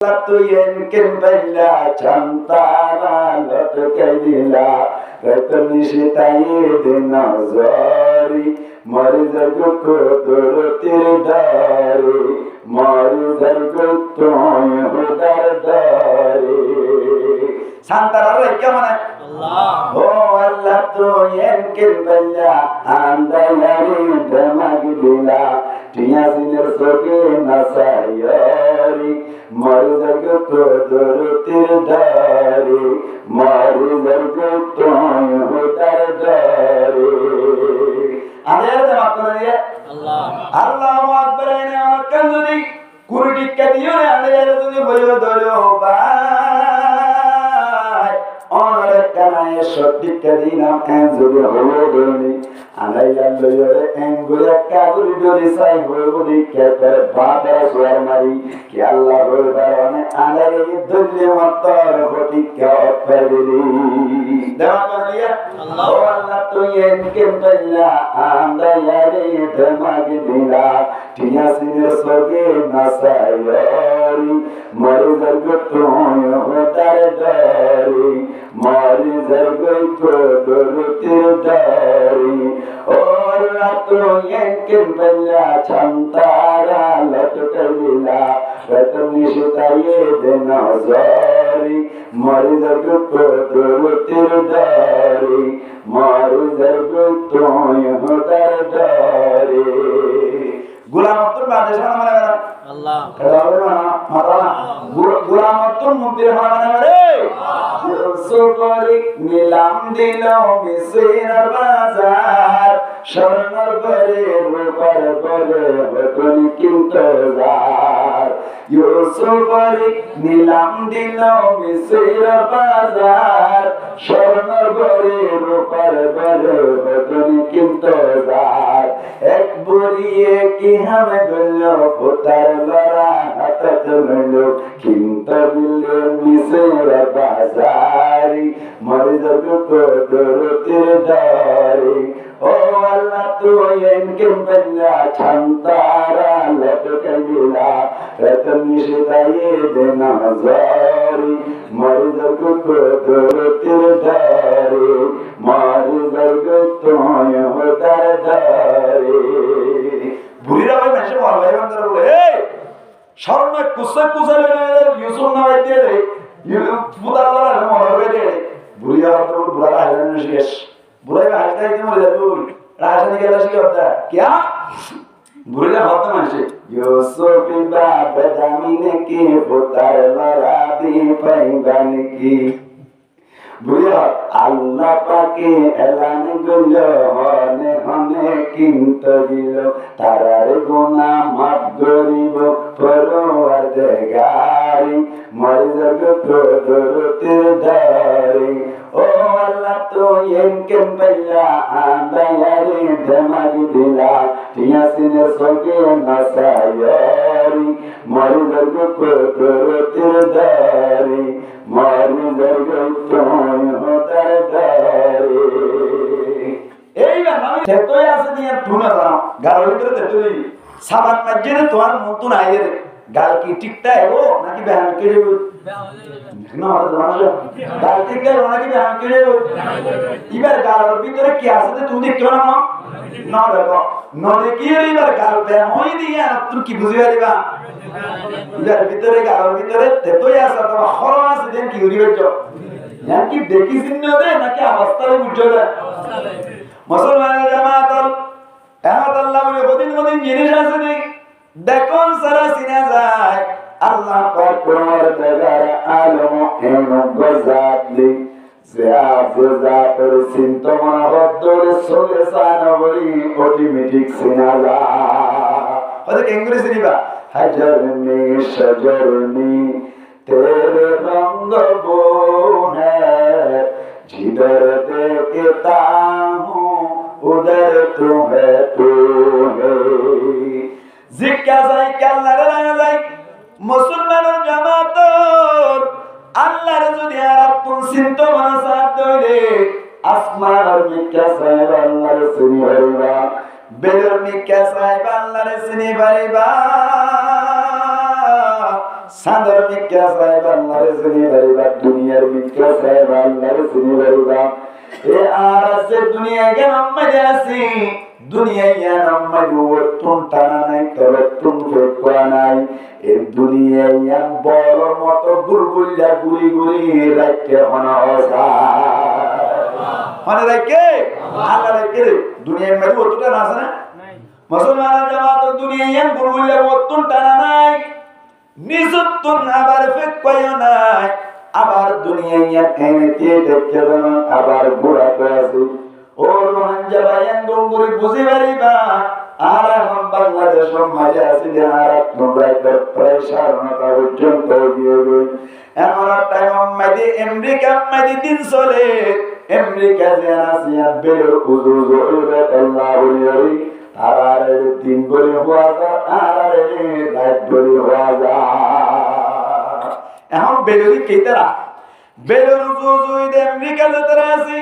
Tuyen kembali cantara lot kaila Ratni shitai dinazari Marizar ko dur tirdari Marizar ko toy hudar dari Santara re kya mana Allah oh Allah tuyen kembali andayari damagila Tiya sinir soke nasayari Marizar ko dur tirdari Marizar ko toy hudar dari Adayar damakkanaya Allah Allahu Akbar ene akkanudi kurdi kadiyore adayar tuni boyo dolo bai onore kanaye shotti kadina enjuri holodoni adayar loyore engoya kaduri dori sai holodi keper baba swarmari ki Allah holbarone adayar dulle mattar hoti keperi damakkanaya Allah Allah tuyen kemballa andayare damagdila tiya sinir soge nasayari marizar gotoy hodar dari marizar gotoy dari Allah tuyen kemballa chantara latkadila ratni shitaye denazari marizar gotoy dari marizar gotoy hodar dari গুলামতুল বাদশাহ মানে আল্লাহ খেলাবে না মাতালা গুলামতুল মুক্তির মানে রে সুবরি নিলাম দিল মিসির বাজার স্বর্ণর পরে রূপার পরে হতন কিন্তজার ইউসুফরি নিলাম দিল মিসির বাজার স্বর্ণর পরে রূপার পরে হতন কিন্তজার এক বুড়িয়ে কি হামে গল্লো পুতার লড়া হাতত গল্লো কিন্তু দিলে মিসের বাজারি মরিজর কো দরতির দারি ও আল্লাহ তুয়েন কিম্বলা ছান্তারা লটকাইলা রতনি শিতায়ে দেনা জারি মরিজর কো দরতির দারি মরিজর কো তোয় হদার দারি বুড়িরা ভাই মেশে বল ভাই বান্দর বলে এই স্বর্ণ কুসা কুসালে ইউসুফ না হইতে রে ফুদাল্লাহ মনে হবে রে বুড়িয়া তো বুড়া হারানো শেষ বুড়াই হাসতে হাসতে মরে যাবে রাজধানী গেলে কি হতা क्या বুড়িয়া হত মানছে ইউসুফ বাবা দামিনে কি ফুতার লড়া দি পাইবান কি বুড়িয়া আল্লাহ পাকে এলান গল হনে হনে কিন্তু দিল তারার গুনাহ মাফ করিব পরওয়ারদিগারি মরিজগ প্রদরতে দারি ও আল্লাহ তুয়েন কেম্বলা আন্দায়ারে ধমাগি দিলা তিয়াসিনে সগে নাসায়ারি মরিজগ প্রদরতে দারি মরিজগ তোয় হদার দারি এইবার আমি তেতই আছে দিয়া তুনা জানো গাল ভিতরে তেতই সাবান মাঝে তোমার নতুন আইরে গাল কি ঠিকটা হবো নাকি বেহান কেড়ে না গাল ঠিকটা হবো নাকি বেহান কেড়ে এবার গালের ভিতরে কি আছে তুমি দেখতে পারো না দেখো না দেখিয়ে এবার গাল বেহাই দিয়া তুমি কি বুঝি পারিবা এবার ভিতরে গালের ভিতরে তেতই আছে তোমার হরম আছে দেন কি উড়িবে নাকি দেখি চিহ্ন দে নাকি অবস্থায় বুঝছো দে মুসলমানের জামাত আল্লাহ বলে কদিন জিনিস আছে নি দেখুন সারা সিনা যায় আল্লাহ পাক তোমার দেগার আলম এমন গজাবলি জাফর সিনতমা হদ্দর সোলে সানবরি অটোমেটিক সিনা যায় ওদের কেঙ্গুরি সিনিবা হাজারনি শজরনি तेरे रंग वो है जिधर देखता हूँ उधर तू है जिक्का जाए क्या लड़ा जाए मुसलमानों जमात अल्लाह रसूल यार अपन सिंतो मना साथ दोले आसमान और मिक्का साहिब अल्लाह रसूल हरिबा बेदर मिक्का साहिब अल्लाह रसूल हरिबा সাদর মিক্কা সাহেব আল্লাহর চিনি পারিবা দুনিয়ার মিক্কা সাহেব আল্লাহর চিনি পারিবা এ আর আছে দুনিয়া কেন মজা আছি দুনিয়া ইয়ান মজুতুন টানা নাই তরতুন ফেকোয়া নাই এ দুনিয়া ইয়ান বড় মতো গুলগুলা গুলি গুলি রাখতে হনা হসা মানে রাখে আল্লাহ রাখে দুনিয়ার মজুতুন টানা আছে না মুসলমানের জামাত দুনিয়া ইয়ান গুলগুলা মতুন টানা নাই নিজুতুন আবার ফেকোয়া নাই আবার দুনিয়া ইয়ান এমতে দেখতে না আবার বুড়া আছে ও রোহানজা ভাইয়ান ডঙ্গুরি বুঝি পারিবা আর এখন বাংলাদেশ মাঝে আছে যে আর তোমরা একটা প্রেসার না পর্যন্ত গিয়ে গই এমন টাইম মাঝে আমেরিকা মাঝে দিন চলে আমেরিকা যে আছে বের উজু জোরে আল্লাহ বলি আর দিন বলে হওয়া যায় আর রাত বলে হওয়া যায় এখন বেলুরি কেতরা বেলুর উজু জুই আমেরিকা যেতে আছে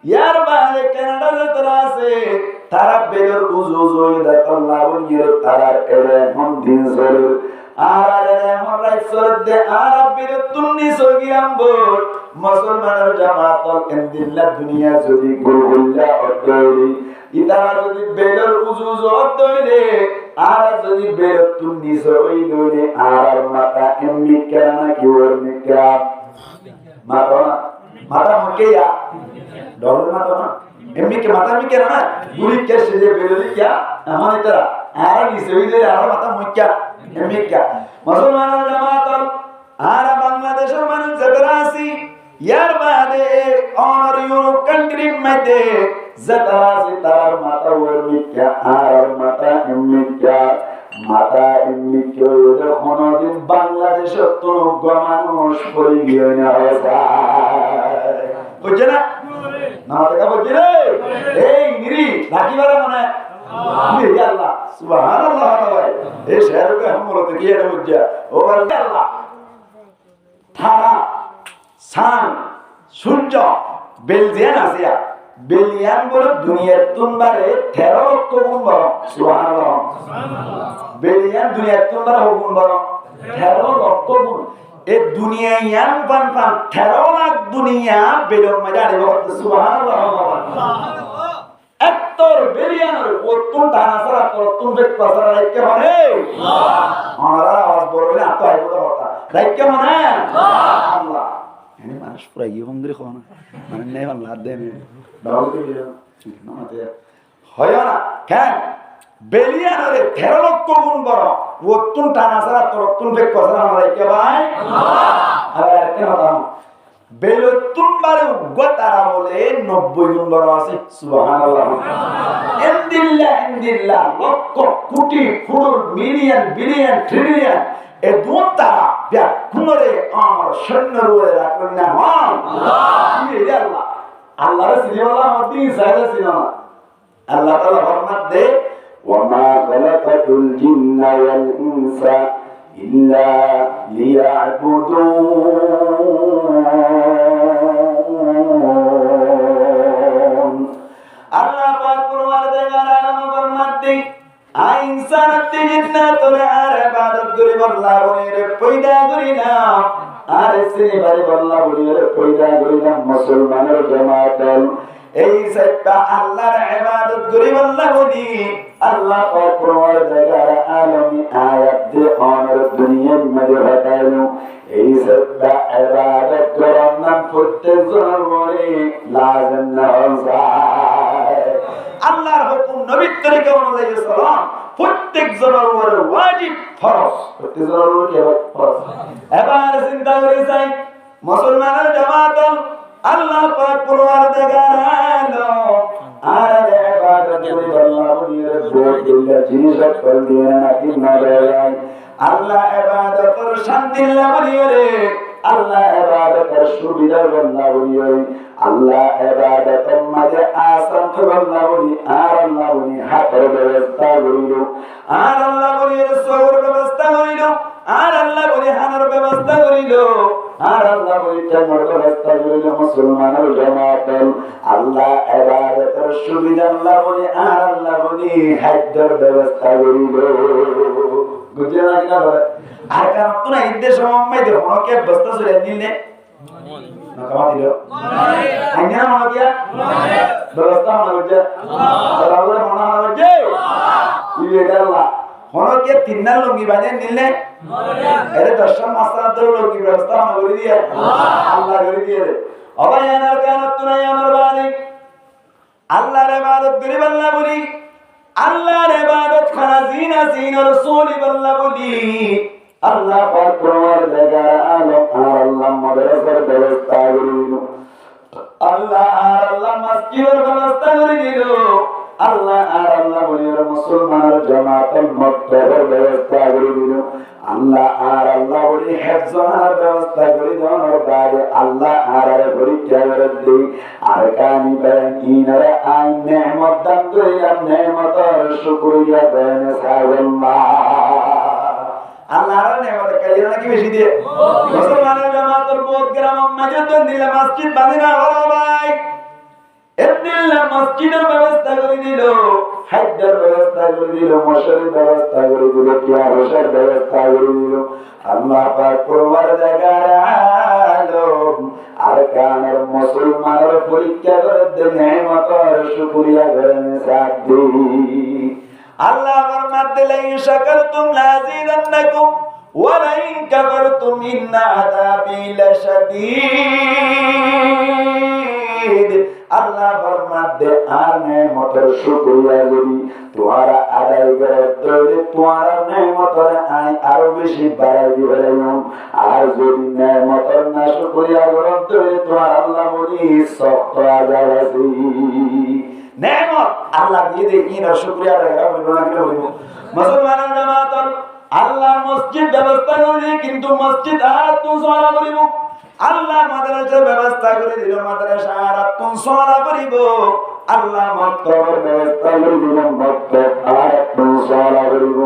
ইয়ার বাইরে কানাডা যারা আছে তারা বেলর উজু জয়দা আল্লাহ বলিয়ে তারা এলে মন দিন চলে আর এমন রাইসর দে আর বিরতুন্নি সগিয়াম্বো মুসলমানের জামাত আলহামদুলিল্লাহ দুনিয়া যদি গুলগুল্লা অদরি ইতারা যদি বেলর উজু জয়দে আর যদি বিরতুন্নি সগিয়াম্বো আর মাতা এমনি কেনা কি ওর মিকা মাতা মকেয়া डॉलर में तो ना एमनी के माता में क्या ना गुरी क्या शेजे बेलोली क्या हमारे तरह आरा निसेवी दे आरा माता मुक्या एमनी क्या मुसलमान जमात आरा बांग्लादेश और मानुष जतरासी यार बादे और यूरोप कंट्री में दे जतरासी तार माता वर्मी क्या आरा माता एमनी क्या माता एमनी क्यों ये होना दिन बांग्लादेश तो गमानुष परी गया ना ऐसा कुछ ना না দেখা বলছি রে এই নিরি রাখিবারে মনে নি আল্লাহ সুবহানাল্লাহ ভাই এই শেরকে हमरो তো কি এটা বুঝা ও আল্লাহ তারা সান সূর্য বেলজিয়ান আসিয়া বেলিয়ান বলে দুনিয়ার তুমবারে 13 লক্ষ গুণ বড় সুবহানাল্লাহ বেলিয়ান দুনিয়ার তুমবারে গুণ বড় 13 লক্ষ গুণ ए दुनिया यान बन 13 लाख दुनिया बेलम मजारे वक्त सुभान अल्लाह एक्टर बिलियन वो तुम दाना सरा तो तुम बेट पसरा लाइक के माने अल्लाह हमारा आवाज बोलने आता है वो होता लाइक के माने अल्लाह यानी मानुष पूरा ये बंदरी खाना माने नहीं बन लाद दे में डाल के ना आते होया ना क्या बेलियन अरे 13 লক্ষ গুণ বড় वो तुम टाना सरा तो तुम बेट पसरा हमारे के भाई अल्लाह अरे क्या बताऊं बेलो तुम बारे गोतारा बोले 90 গুণ বড় আছে সুবহানাল্লাহ ইনদিল্লাহ লক্ষ কোটি ফুল মিলিয়ন বিলিয়ন ট্রিলিয়ন এ দুতারা ব্যাক কুমরে আমার সৈন্যর উপরে রাখলেন না আল্লাহ কি রে আল্লাহ আল্লাহর সিনেওয়ালা মধ্যে সাইরা সিনেমা আল্লাহ তাআলা ফরমান দে وما خلقت الجن والإنس إلا ليعبدون الله পাক কুরআন দেগার মুহাম্মদ আইনসান জিন্নাত আর ইবাদত করি আল্লাহ বলে পয়দা করি না আর সিনে বারে আল্লাহ বলে পয়দা করি না মুসলমানের জামাত এই সত্তা আল্লাহর ইবাদত করি আল্লাহ বলি আল্লাহ পাক কুরআন দেগার আলামি আয়াত দে অনর দুনিয়ার মধ্যে হটাইলো এই সত্তা ইবাদত করার নাম প্রত্যেক জনমরে লাজম না হয় আল্লাহর হুকুম নবীর তরিকা অনুযায়ী সালাম প্রত্যেক জনের উপরে ওয়াজিব ফরজ প্রত্যেক জনের উপরে ফরজ এবার চিন্তা করে যাই মুসলমানের জামাত আল্লাহ পাক কুরআন দেগার আলো আর ইবাদত করি আল্লাহ বলিয়ে বলে জিনিস কর দিয়ে নাকি না যায় আল্লাহ ইবাদতের শান্তি বলিয়ে রে আল্লাহ ইবাদতের সুবিধা আল্লাহ বলিয়ে আল্লাহ ইবাদতের মাঝে আসান আল্লাহ বলি আর আল্লাহ বলি হাতের ব্যবস্থা করিল আর আল্লাহ বলি সওর ব্যবস্থা করিল আর আল্লাহ বলি হানার ব্যবস্থা করিল আর আল্লাহ বলি টাইমের ব্যবস্থা করিল মুসলমানের জামাত আল্লাহ ইবাদতের সুবিধা আল্লাহ বলি আর আল্লাহ বলি হাতের ব্যবস্থা করিল গুজিয়া না কিনা বলে আর কারণ তো না ইদ্দের সময় দেখো কে বস্তা চলে দিলে না কামা দিল আইনা মনে কিয়া ব্যবস্থা মনে হচ্ছে আল্লাহ মনে হচ্ছে ইয়ে আল্লাহ মনে কে তিনটা লুঙ্গি বানিয়ে নিলে এটা দর্শন মাস্টার লুঙ্গি ব্যবস্থা মনে করে দিয়ে আল্লাহ করে দিয়ে অবায়ানার কানত তুনাই আমার বাণী আল্লাহর ইবাদত করি বাল্লা বলি আল্লাহর ইবাদত খানা জিনা জিন রাসূল বাল্লা বলি আল্লাহ পাক তোমার জায়গা আলো আল্লাহ মাদ্রাসার ব্যবস্থা করে দিল আল্লাহ মসজিদের ব্যবস্থা করে দিল আল্লাহ বলির মুসলমানের জামাতের মক্তবের ব্যবস্থা করে দিল আল্লাহ বলি হেফজের ব্যবস্থা করে দেওয়ার পরে আল্লাহ পরীক্ষা করে দিই আর কানি বেন ইনারে আইন নেমত দান করিলাম নেমতের শুকরিয়া দেন সাল্লাল্লাহ আল্লাহর নেমত কালিয়া নাকি বেশি দিয়ে মুসলমানের জামাতের বহুত গ্রাম মসজিদ দিলে মসজিদ বাঁধিনা হলো ভাই এদিল্লা মসজিদের ব্যবস্থা করে দিল হাজ্জের ব্যবস্থা করে দিল মশারির ব্যবস্থা করে দিল কিয়ারশের ব্যবস্থা করে দিল আল্লাহ পাক পরবার জায়গার আলম আর কানের মুসলমানের পরীক্ষা করে দে নেমতের শুকরিয়া করেন সাদি আল্লাহ ফরমাতে লা ইন শাকারতুম লাযিদান্নাকুম ওয়া লা ইন কাফারতুম ইন্না আযাবি লাশাদীদ আল্লাহ ফরমাতে আর নেমতের শুকরিয়া করি তোমরা আদায় করে দলে তোমরা নেমতের আই আরো বেশি বাড়াই দিবেন আর যদি নেমতের না শুকরিয়া করো দলে তোমরা আল্লাহ বলি সক্ত আযাব আছে নেমত আল্লাহ দিয়ে দে কি না শুকরিয়া আদায় করা বলবো না কি বলবো মুসলমানের জামাত আল্লাহ মসজিদ ব্যবস্থা করে কিন্তু মসজিদ আর তো সওয়ালা করিব আল্লাহ মাদ্রাসার ব্যবস্থা করে দিল মাদ্রাসা আর তো সওয়ালা করিব আল্লাহ মক্তবের ব্যবস্থা করে দিল মক্তব আর তো সওয়ালা করিব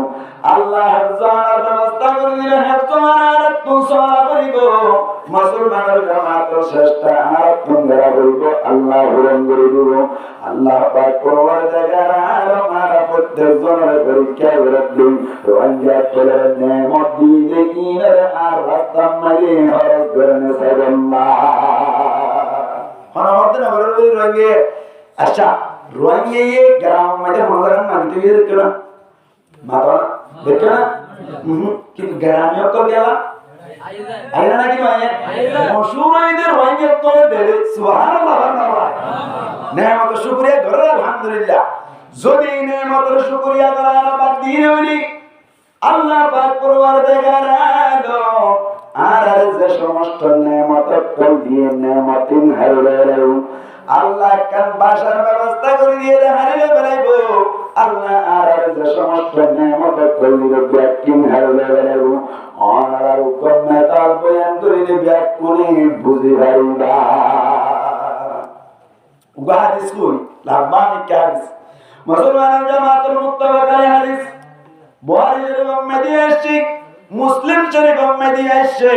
আল্লাহ হাফজার ব্যবস্থা করে দিল হাফজার আর তো সওয়ালা করিব মুসলমানের জামাত শ্রেষ্ঠ আর তো গড়া করিব আল্লাহ পূরণ করে দিব আল্লাহ পাক পরবার জায়গার আলম আর প্রত্যেকজনের পরীক্ষা করে দিন রোহিঙ্গা ছেলের নেমত দিয়ে ইনার আর রাস্তা মাঝে হরস করেন সাল্লাল্লাহ হরমত না বড় রোহিঙ্গা আচ্ছা রোহিঙ্গা ये গ্রাম মাঝে মগরান মানতে গিয়ে দেখো না মাতা দেখো না কিন্তু গ্রামে তো গেলা আইনা নাকি মায়ে মশুরাইদের রোহিঙ্গা তো দেলে সুবহানাল্লাহ নেমত শুকরিয়া করে আলহামদুলিল্লাহ যদি নেমতের শুকরিয়া করার বাদ দিয়ে উনি আল্লাহ পাক পরওয়ারদিগার আলম আর যে সমস্ত নেমত কল দিয়ে নেমতিন হারিয়ে আল্লাহ কান বাসার ব্যবস্থা করে দিয়ে হারিয়ে বেলাইবো আল্লাহ আর যে সমস্ত নেমত কল দিয়ে ব্যাকিন হারিয়ে বেলাইবো অনার গম্মে তাল বয়ান করিলে ব্যাকুনি বুঝি হারিবা hadis kul lambani hadis musulmanan jamaatul muttafaq hadis buhari sharif madiyasi muslim sharif madiyasi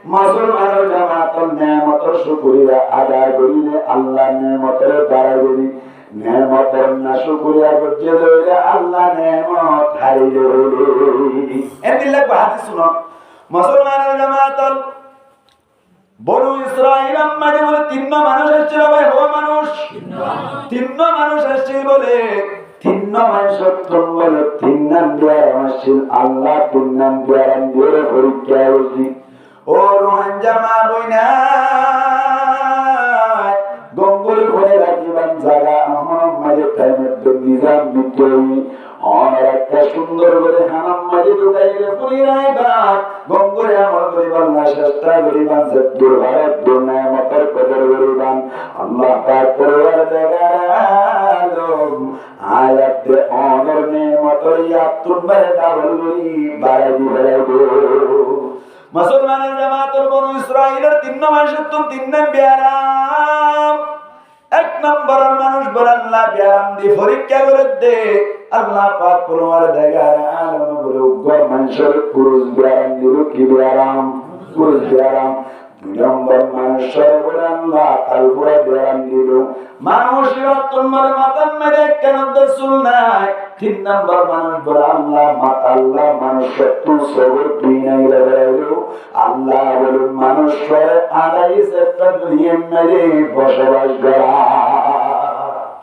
musulmanan jamaatul neematul shukriya ada koriলে allah neematul barai neematul na shukriya korte dole allah neemat harile edilla hadis suno musulmanan jamaatul বনু ইসরাইল আম্মাদে বলে তিন মানুষ আসছিল ভাই হওয়া মানুষ তিন মানুষ আসছিল বলে তিন মানুষ বলে তিন নাম দিয়ে আসছিল আল্লাহ তিন নাম দিয়ে পরীক্ষা হয়েছি ও রোহান জামা বইনা গঙ্গুল করে রাখিবান জায়গা আমার মাঝে টাইমের নিজাম বিদ্রোহী অনেক একটা সুন্দর করে হানাম মাঝে ঢুকাইলে পুরি রাইবান গঙ্গুরে আমল করিবান না চেষ্টা করিবান সদ্দুর ভারত দুনিয়া মতর কদর করিবান আল্লাহ পাক পরওয়ার জাগালম আয়াত অনর নেমতর ইয়াতুন বারে ডাবল করি বাড়াই দিলাইবো মুসলমানের জামাতের বনু ইসরাইলের তিন মাসের তিন নাম বিয়ারাম এক নম্বরের মানুষ বলে আল্লাহ বিয়ারাম দি পরীক্ষা করে দে আল্লাহ পাক পরওয়ারদিগার আলম বলে উগ্র মানুষের পুরুষ বিয়ারাম দিল কি বিয়ারাম পুরুষ বিয়ারাম দুই নম্বর মানুষের বলে আল্লাহ কালপুরা বিয়ারাম দিল মানুষ তোমার মাথার মেরে কেন চুল নাই তিন নম্বর মানুষ বলে আল্লাহ মানুষকে তুই সবর তুই নাই লাগাইলো আল্লাহ বলে মানুষ করে আড়াই সেপ্টা দুনিয়া মেরে বসবাস করা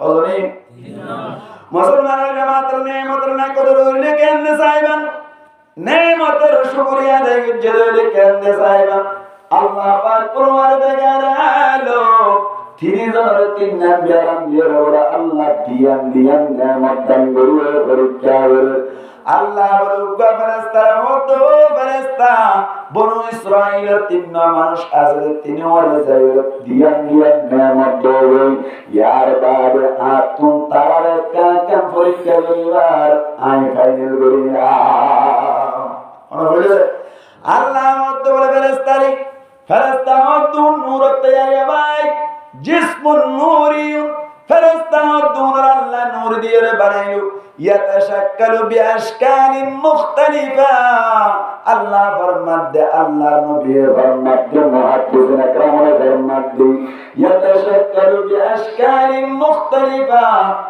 হজনি মুসলমানের জামাতের নেমতের না কদর হইলে কেমনে চাইবেন নেমতের শুকরিয়া দেখে কেমনে চাইবেন আল্লাহ পাক কুরআনে দেখালো তিনি জনের তিন নাম বিয়ারাম দিয়ে ওরা আল্লাহ দিয়ান নেমত দান করে পরীক্ষা করে আল্লাহ বলুগা ফেরেশতারা হতো ফেরেশতা বনু ইসরাঈলের তিন মানুষ আছে তিনি ওরে যায় দিয়ান নেমত দেবে ইয়ার বাদে আতুন তার কাম পরীক্ষা করিবার আই ফাইনাল করিয়া ওরা বলে আল্লাহ মত বলে ফেরেশতা হতো নূর তৈরি ভাই জিসমুন নূরিয়ুন ফেরেশতা হতো আল্লাহ নূর দিয়ে বানাইলো ইয়াতাশাক্কালু বিআশকালিন মুখতালিফা আল্লাহ ফরমাতে আল্লাহর নবী ফরমাতে মুহাদ্দিসিন আকরামের ফরমাতে ইয়াতাশাক্কালু বিআশকালিন মুখতালিফা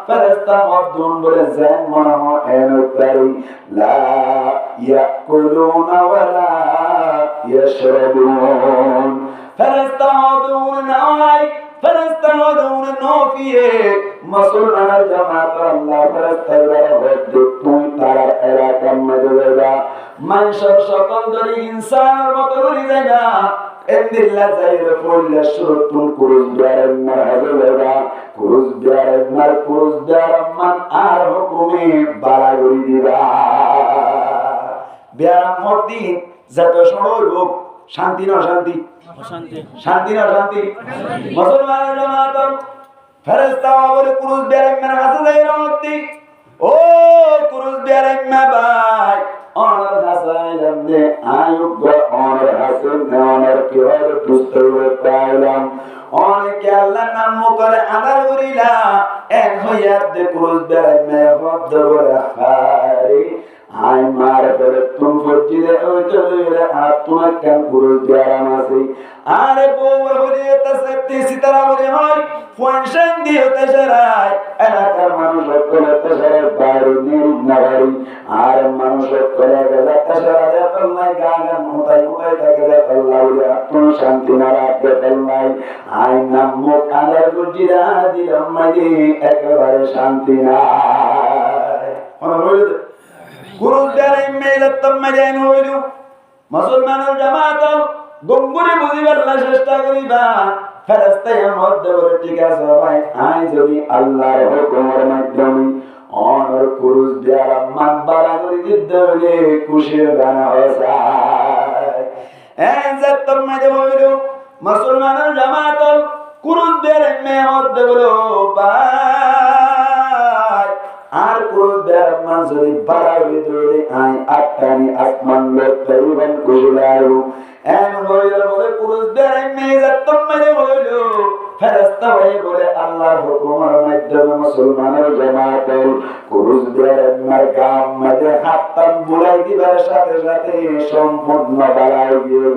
ফেরেশতা হতো বলে জান মনো এনতারি লা ইয়াকুলুনা ওয়ালা ইয়াশরাবুন ফেরেশতা হতো নাই ফেরেশতা হতো নফিয়ে মুসলমানের জামাত আল্লাহ ফেরেশতারা হতো তুই তার এলাকার মধ্যে যা মানুষের সকল দলি ইনসানের মতো করে যায়না এন্দিল্লা যাইরে পড়লে সুরতুন কুরুজ বিয়ারের মারহাজা কুরুজ বিয়ারের মান আর হুকুমে বাড়াগড়ি দিবা বিয়ারাম মর্দিন যত সরল হোক শান্তি না শান্তি শান্তি না শান্তি মুসলমানের জামাত ফেরেশতা বলে কুরুজ বিয়ারের মারহাজা যাইরে মর্দি ও কুরুজ বিয়ারের ভাই অনার হাসাইলাম দে আয়ুব অনার হাসান অনার কিওর দুস্তরে পাইলাম অনেকে আল্লাহ নাম করে আদার করিলা এক হইয়ার দে কুরুজ বেড়াই মে হদ্দ করে হারি আই মার করে তুম ফজিলে ওই তো লইলে আর তোমার কেন কুরুজ বেড়াম আছে আরে বউ হলে তসেপ্তি সিতারা বলে হয় ফুয়ানশন দিয়ে তসরাই এলাকার মানুষ করে তসরাই বাইরে নিয়ে নাগারি আর মানুষ করে গেলে তসরাই আল্লাহ গাগান মুতাই থাকে আল্লাহ বলে তুমি শান্তি না রাখতে আল্লাহ আই নাম মুখ আদার গুজিরা দিলাম মাঝে একেবারে শান্তি নাই কুরুজ বেড়াই মেয়েদাত্তম মাঝাইন হইল মুসলমানের জামাত গম্বুরে বুঝিবার চেষ্টা করিবা ফেরেশতার মধ্যে বলে ঠিক আছে ভাই আই যদি আল্লাহর হুকুমের মাধ্যমে অনর কুরুজ বেড়া মান বাড়া করে দিতে হলে খুশির গান হয়েছে জাত্তম মাঝে হইল মুসলমানের জামাত কুরুজ বেড়াই মেয়ে মধ্যে বলো ভাই আর কুরুজ বেড়া মান যদি বাড়া করে দিলে আই আটটানি আসমান লোক তাইবান কুশিলায়ু এমন হইল বলে কুরুজ বেড়াই মেয়ে জাত্তম মাঝে হইল ফেরেশতা ভাই বলে আল্লাহর হুকুমের মাধ্যমে মুসলমানের জামাত কুরুজ বেড়াই গাম মাঝে হাতটান বুলাই দিবার সাথে সাথে সম্পূর্ণ বাড়াই গিয়ে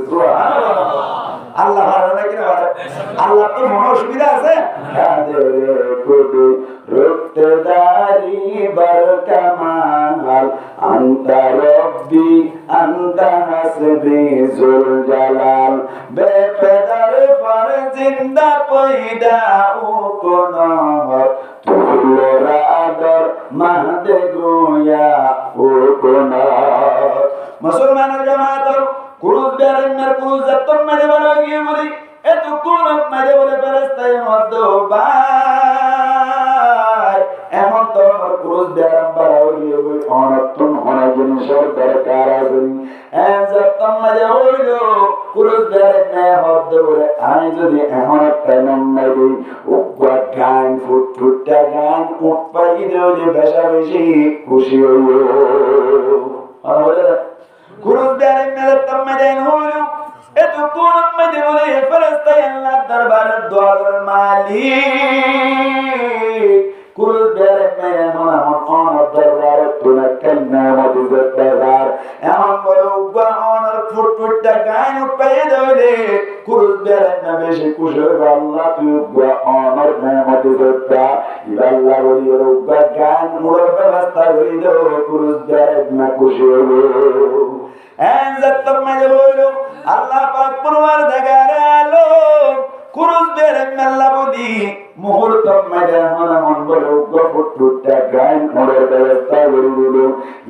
সুবহানাল্লাহ আল্লাহ ভালো নাকি না আল্লাহ তো মনে সুবিধা আছে রুক্তদারি বরকামাল আনতা রব্বি আনতা হাসবি জুল জালাল বেপেদার পর জিন্দা পয়দা ও কোন তুলোরা আদর মাহদে গোয়া ও কোন মুসলমানের জামাত কুরুজ বেড়াইনার কুরুজ জাত্তম মাঝে বলা গিয়ে বলি এত কোন মাঝে বলে ফেরেশতার মধ্যে ভাই এমন তো কুরুজ বেড়াম বাড়া গিয়ে বলি অনর্থন অনেক জিনিসের দরকার আছে জাত্তম মাঝে হইল কুরুজ বেড়াইনার মধ্যে বলে আমি যদি এমন একটা নম্বর দিই উগ্র গান ফুটফুটটা গান উৎপাই দিলে বেশা বেশি খুশি হইল কুরুজ বেড়াই মেয়েদের তাম্মাদাইন হইল এত কোন মধ্যে বলে ফেরেশতায় আল্লাহর দরবারে দোয়া করার মালিক কুরুজ বেড়াই মেয়ে এমন অনার দরবারে তুলে কেন্না মধ্যে দরবার এমন বলে উগ্র অনার ফুটফুটটা গান উৎপাই দিলে কুরুজ বেড়াই না বেশি খুশি হইব আল্লাহ তুই উগ্র অনার মধ্যে আল্লাহ বলি গান মুড়ার ব্যবস্থা করে দাও কুরুস দেয় না খুশি হলো আল্লাহ পাক পুনবার দেখারে আলো কুরুস বেরে মেল্লা বলি মুহূর্ত মেরে মন মন বলো গফুটটা গান মুড়ার ব্যবস্থা করে দিল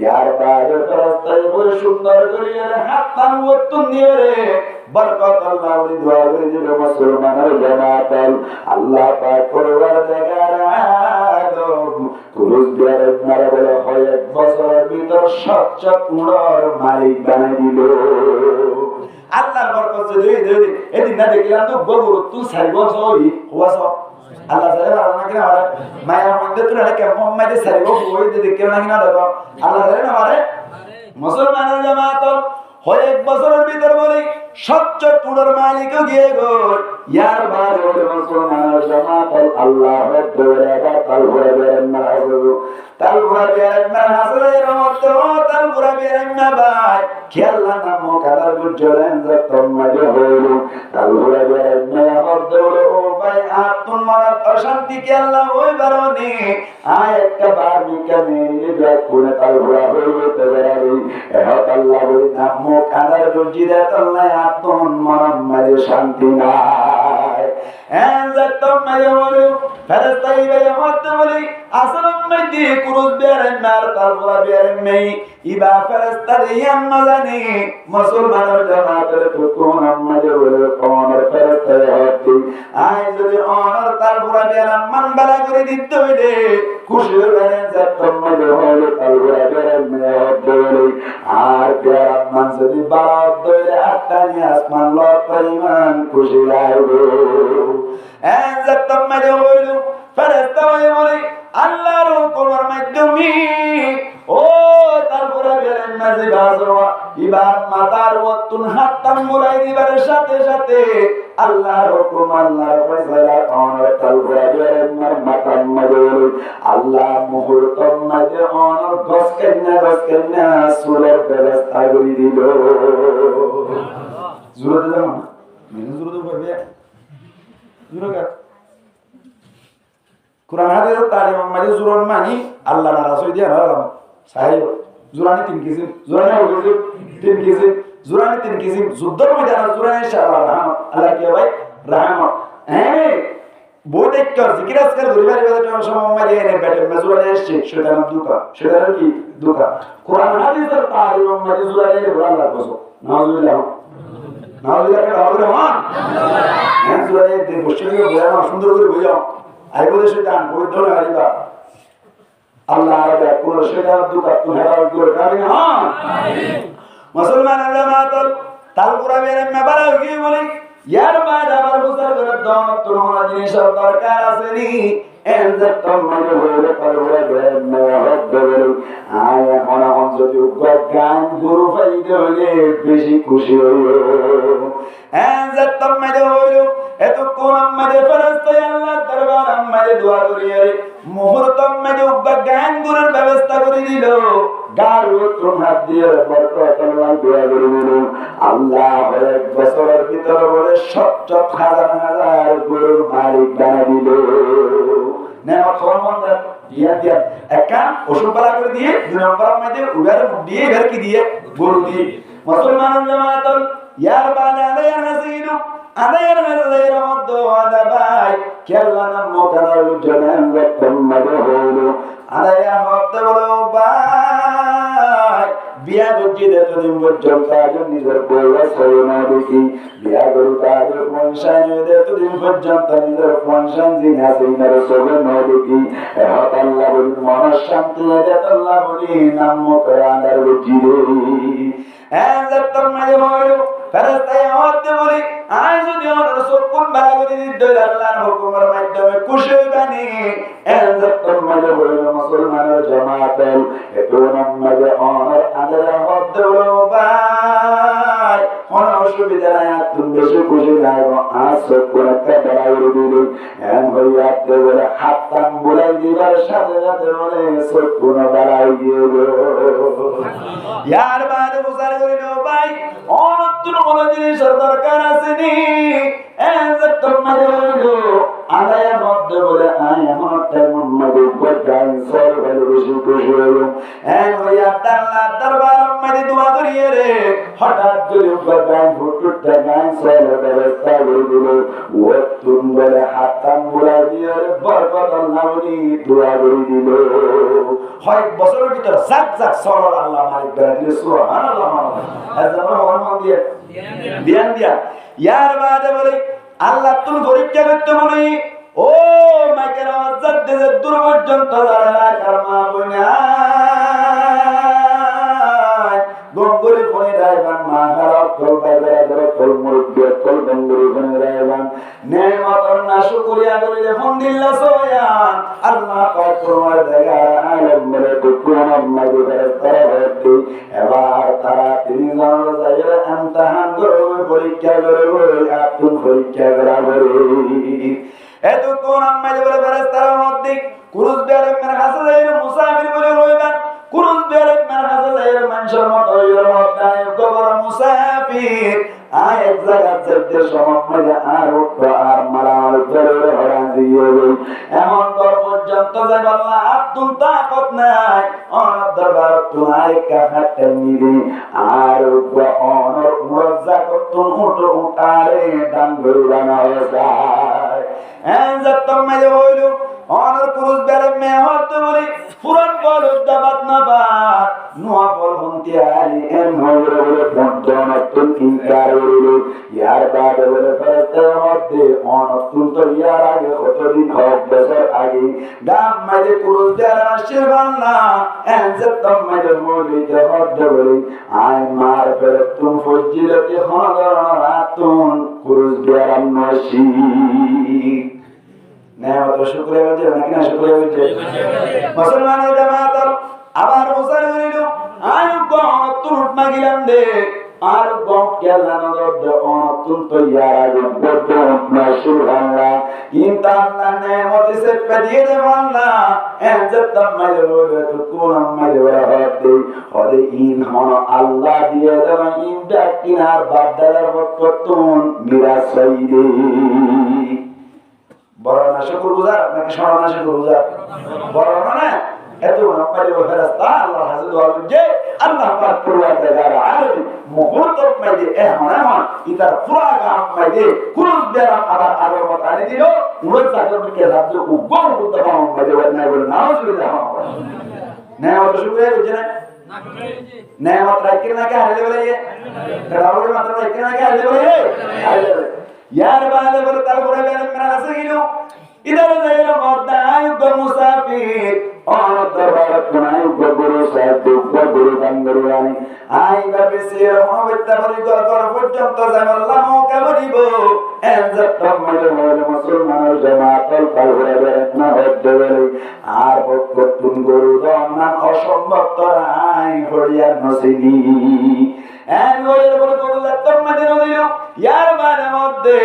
ইয়ার বাইরে রাস্তায় বলে সুন্দর করে হাত পান ওত্তন দিয়ে রে বরকত আল্লাহ বলি দোয়া করে দিল মুসলমানের জামাত আল্লাহ পাক পুনবার দেখারে আলো কুরুস বেরে মেরে বলে হয় এক বছরের ভিতর সচ্চা পুনর মালিক বানাই দিল আল্লাহর বরকত যদি এদিন না দেখলাম তো গরু তুই সারি বছর হওয়া সব আল্লাহ সাহেব আল্লাহ কিনা মারে মায়ের মধ্যে তুই না কেমন মাইতে সারি বই দেখে না কিনা দেখো আল্লাহ সাহেব না মারে মুসলমানের জামাত হয় এক বছরের ভিতর বলি সচ্চ পুনর মালিক গিয়ে গো ইয়ার বারে বলে মুসলমানের জামাত আল্লাহ দৌড়ে বা তাল ঘুরে বেরেন না তাল ঘুরে বেরেন না হাসলে রহমত তাল ঘুরে বেরেন না ভাই খেলা না মোকাদার গুজরেন যতম মাঝে হইল তাল ঘুরে বেরেন না আমার দৌড়ে ও ভাই আত্মন মনের অশান্তি খেলা ওই বারণে আয় একটা বার মিকা মেয়ে ব্যাগ করে তাল ঘুরা হইতে বেড়াবি এহত আল্লাহ বলি না মোকাদার গুজিরে তাল্লাই আত্মন মনের মাঝে শান্তি নাই যতম মাঝে বলি ফেরেস্তাই ভাই আমার বলি আসলাম মাইতি কুরুস বেরেন মার তাল ঘুরা বেরেন মেই ইবা ফেরেস্তার ইয়ান না জানি মুসলমানের জামাতের কোন মাঝে বলে কোনের ফেরেস্তার হতি আই যদি অনর তাল ঘুরা বেরেন মান বালা করে দিতে হইলে খুশি হবেন যতম মাঝে হলে তাল ঘুরা বেরেন মে হতে বলে আর বেরেন মান যদি বারাত দইলে আটানি আসমান ল পরিমাণ খুশি লাগবে যতম মাঝে হইল ফেরেস্তা বলে আল্লাহর হুকুমের মাধ্যমে ও তারপরে বেরেন মাঝে বাজওয়া ইবার মাতার ওতুন হাততাম মুলাই দিবার সাথে সাথে আল্লাহর হুকুম আল্লাহর ফয়সালা অনর তারপরে বেরেন মাতার মাঝে আল্লাহ মুহূর্তর মাঝে অনর গসকেন্না সুলের ব্যবস্থা করে দিল জুরত দাও না মেনে জুরত হবে জুরত কুরআন হাদিসের তালিম মাঝে জুরন মানি আল্লাহ নারাজ হই দিয়া রাম সাহেব জুরানি 3 কিসিম জুরানি হইছে 3 কিসিম জুরানি 3 কিসিম যুদ্ধের ময়দানে জুরানি ইনশাআল্লাহ রহমত আল্লাহ কি ভাই রহমত বহুত একটা জিকির আজকাল গরিবের বেলাটা সময় মাঝে এনে বেটে জুরানি এসছে শয়তানের দুকা শয়তানের কি দুকা কুরআন হাদিসের তালিম মাঝে জুরানি আল্লাহ কসম নাউজুবিল্লাহ নাউজুবিল্লাহ কে হবে রহমান হ্যাঁ জুরানি দিন বসিয়ে বয়ান সুন্দর করে বুঝাও আইবো শয়তান পবিত্র হারিবা আল্লাহ আলাদা কোন শয়তান দুকা তুহার করে কামিন হ্যাঁ মুসলমান জামাত তাল কুরআন মে বারা কি বলি ইয়ার বাদ আবার বুঝার করে দম তোমরা জিনিস দরকার আছে নি এনজতম মানে হইলে পারবে না হবে আয় মনে মন যদি গান গুরু ফাইদে হলে বেশি খুশি হইবে এনজতম মানে হইলো এত কোরআন মাঝে ফেরেশতা আল্লাহ দরবার মাঝে দোয়া করিয়ে মুহূর্তম মাঝে গান গুরুর ব্যবস্থা করে দিল গার উত্তম হাত দিয়ে বরকত আল্লাহ দোয়া করে দিল আল্লাহ এক বছরের ভিতর বলে 70,000 গুরুর মালিক বানিয়ে দিল নেওয়া খবর মন দিয়া দিয়া একা ওষুধ পালা করে দিয়ে 2 নম্বর মাঝে উগার মুখ দিয়ে এবার কি দিয়ে গরু দিয়ে মুসলমান জামাত ইয়ার বানা আলাইয়া নাসিলু আদায়ের মেলের মধ্যে আদা ভাই কেল্লা নাম মোকানার জনান রকম মাঝে হইল আদায়া হতে বলো ভাই বিয়া গজ্জি দেখদিন পর্যন্ত আজন নিজের বউরা সয়না দেখি বিয়া গরু তাদের ফনসান দেখদিন পর্যন্ত নিজের ফনসান জিনা সিনার সবে ন দেখি হত আল্লাহ বলি মন শান্তি দেত আল্লাহ বলি নাম মোকানার গজ্জি যতম মাঝে হইল ফেরেশতায় হতে বলি আজ যদি ওনার সকল বালা করে দিতে আল্লাহর হুকুমের মাধ্যমে খুশি হইবানি যতম মাঝে হইল মুসলমানের জামাত এত নামাজে ওনার আদায় হতে বলো ভাই কোনো অসুবিধা নাই তুমি বেশি খুশি নাই আজ সকল একটা বালা করে দিল এমন হইয়া বলে হাত টান বুলাই দিবার সাথে সাথে বলে সকল বালাই দিয়ে গেল ইয়ার বাদে বুঝার করিল ভাই অনত্র কোন জিনিসের দরকার আছে নি যতম মাঝে হইল আদায়ের মধ্যে বলে আয় এমন একটা মোহাম্মদ গান সর বলে বেশি খুশি হলো হইয়া আল্লাহ দরবার মধ্যে দোয়া করিয়ে রে হঠাৎ করে গান ফুটুটা গান সর ব্যবস্থা করে দিল ও তুম বলে হাতাম বুড়া দিয়ে বরকত আল্লাহ উনি দোয়া করে দিল হয় বছরের ভিতর জাক জাক সরল আল্লাহ মালিক বেড়া দিলে সুবহানাল্লাহ দিয়ে ধ্যান দিয়া ইয়ার বাদে বলে আল্লাহ তুমি পরীক্ষা করতে বলি ও মাইকের আওয়াজ যাতে যে দূর পর্যন্ত দাঁড়ালা কারমা বইনা গঙ্গুরি ফোনে রাইবান মা খারাপ কল বাইরে ধরে কল মুরব্বি কল গঙ্গুরি ফোনে রাইবান নেমাতর না শুকরিয়া করিলে ফোন দিল্লা সোয়ান আল্লাহ পাক তোমার দেখা আলম মেরে কুকুন মাগি ফেরেশতারা হতে এবার তারা তিনজন যাইলে ইমতিহান করবে পরীক্ষা করবে আপনি পরীক্ষা করাবে এত কোন আম্মাই বলে ফেরেশতারা মধ্যে কুরুজ বেরে মেরে কাছে যাইলে মুসাফির বলে রইবেন কুরুজ বেরে মেরে কাছে যাইলে মানুষের মত হইল তাই কবর মুসাফির আয় এক জায়গা যেতে সময় আর আর মারার করে হরা দিয়ে এমন দর পর্যন্ত যে আল্লাহ আব্দুল তাকত নাই অনর দরবার তোমার কাহাতে নিবি আর অনর মুরজ্জা করতুন উঠো উঠারে দান গরিবানা হয়ে যায় যত্তম মেলে হইল অনর কুরুজ বেরে মে হতে বলি পুরান বল দাবাত না বাত নোয়া বল হন্তি আলি এম হইল বলে পঞ্চন তুন ইনকার হইল ইয়ার বাদে বলে ফেরেশতার মধ্যে অনতুন তো ইয়ার আগে কতদিন হোক বছর আগে দাম মাঝে কুরুজ বেরে আসির বান্না যত্তম মেলে মৌলিতে মধ্যে বলি আয় মার বেরে তুম ফজিলতি হনগর রাতুন কুরুজ বেরে নসি নেমত শুকরিয়া করছে নাকি না শুকরিয়া করছে মুসলমানের জামাত আবার মুসলমান হইল আয় গণতুন মাগিলাম দে আর গট কেলান দদ অনতুন তো ইয়ারা গড না সুবহানাল্লাহ কিন্তু আল্লাহ নেমত সে পেদিয়ে দে আল্লাহ এজত মাইলে বলে তো কোন মাইলে হতে হরে ইন হন আল্লাহ দিয়ে দেন ইন ডাকিনার বাদদার বকতুন মিরাস সাইদে বড় না শুকর গুজার নাকি সরল না শুকর গুজার বড় না এত নাম্বারে ফেরেশতা আল্লাহ হাজির হল যে আল্লাহ পাক পরওয়ারদিগার আলামিন মুহূর্ত মধ্যে এমন ইতার পুরা গাম মধ্যে কুরুজ বেরাম আবার আলো মতানি দিল উড়ে জাগরকে রাজ্য উগ্র করতে পারো মধ্যে না বলে নাউজুবিল্লাহ নেমত শুকরিয়া করছে না নেমত রাখি না কে হারিয়ে বলে তাহলে মাত্র রাখি না কে হারিয়ে বলে यार बाले बोले तालपुरा बेरे मेरा हंस गिलो इधर जाइलो मर्दायु गो मुसाफिर और दरबार बनायु गो गुरु साहब गो गुरु बंदरुआनी आई बाबे सिर होनो बेटा बरी गो कर পর্যন্ত জামাল্লাহ মৌকা বলিব এনজত তমলে হলে মুসলমানের জামাতল তালপুরা বেরে না হদ্দে বলে আর বকতুন গুরু দমান অসম্ভব তরাই হরিয়ার নসিনি এন ওয়ের বলে করলে তমলে নদিল ইয়ার বারে মধ্যে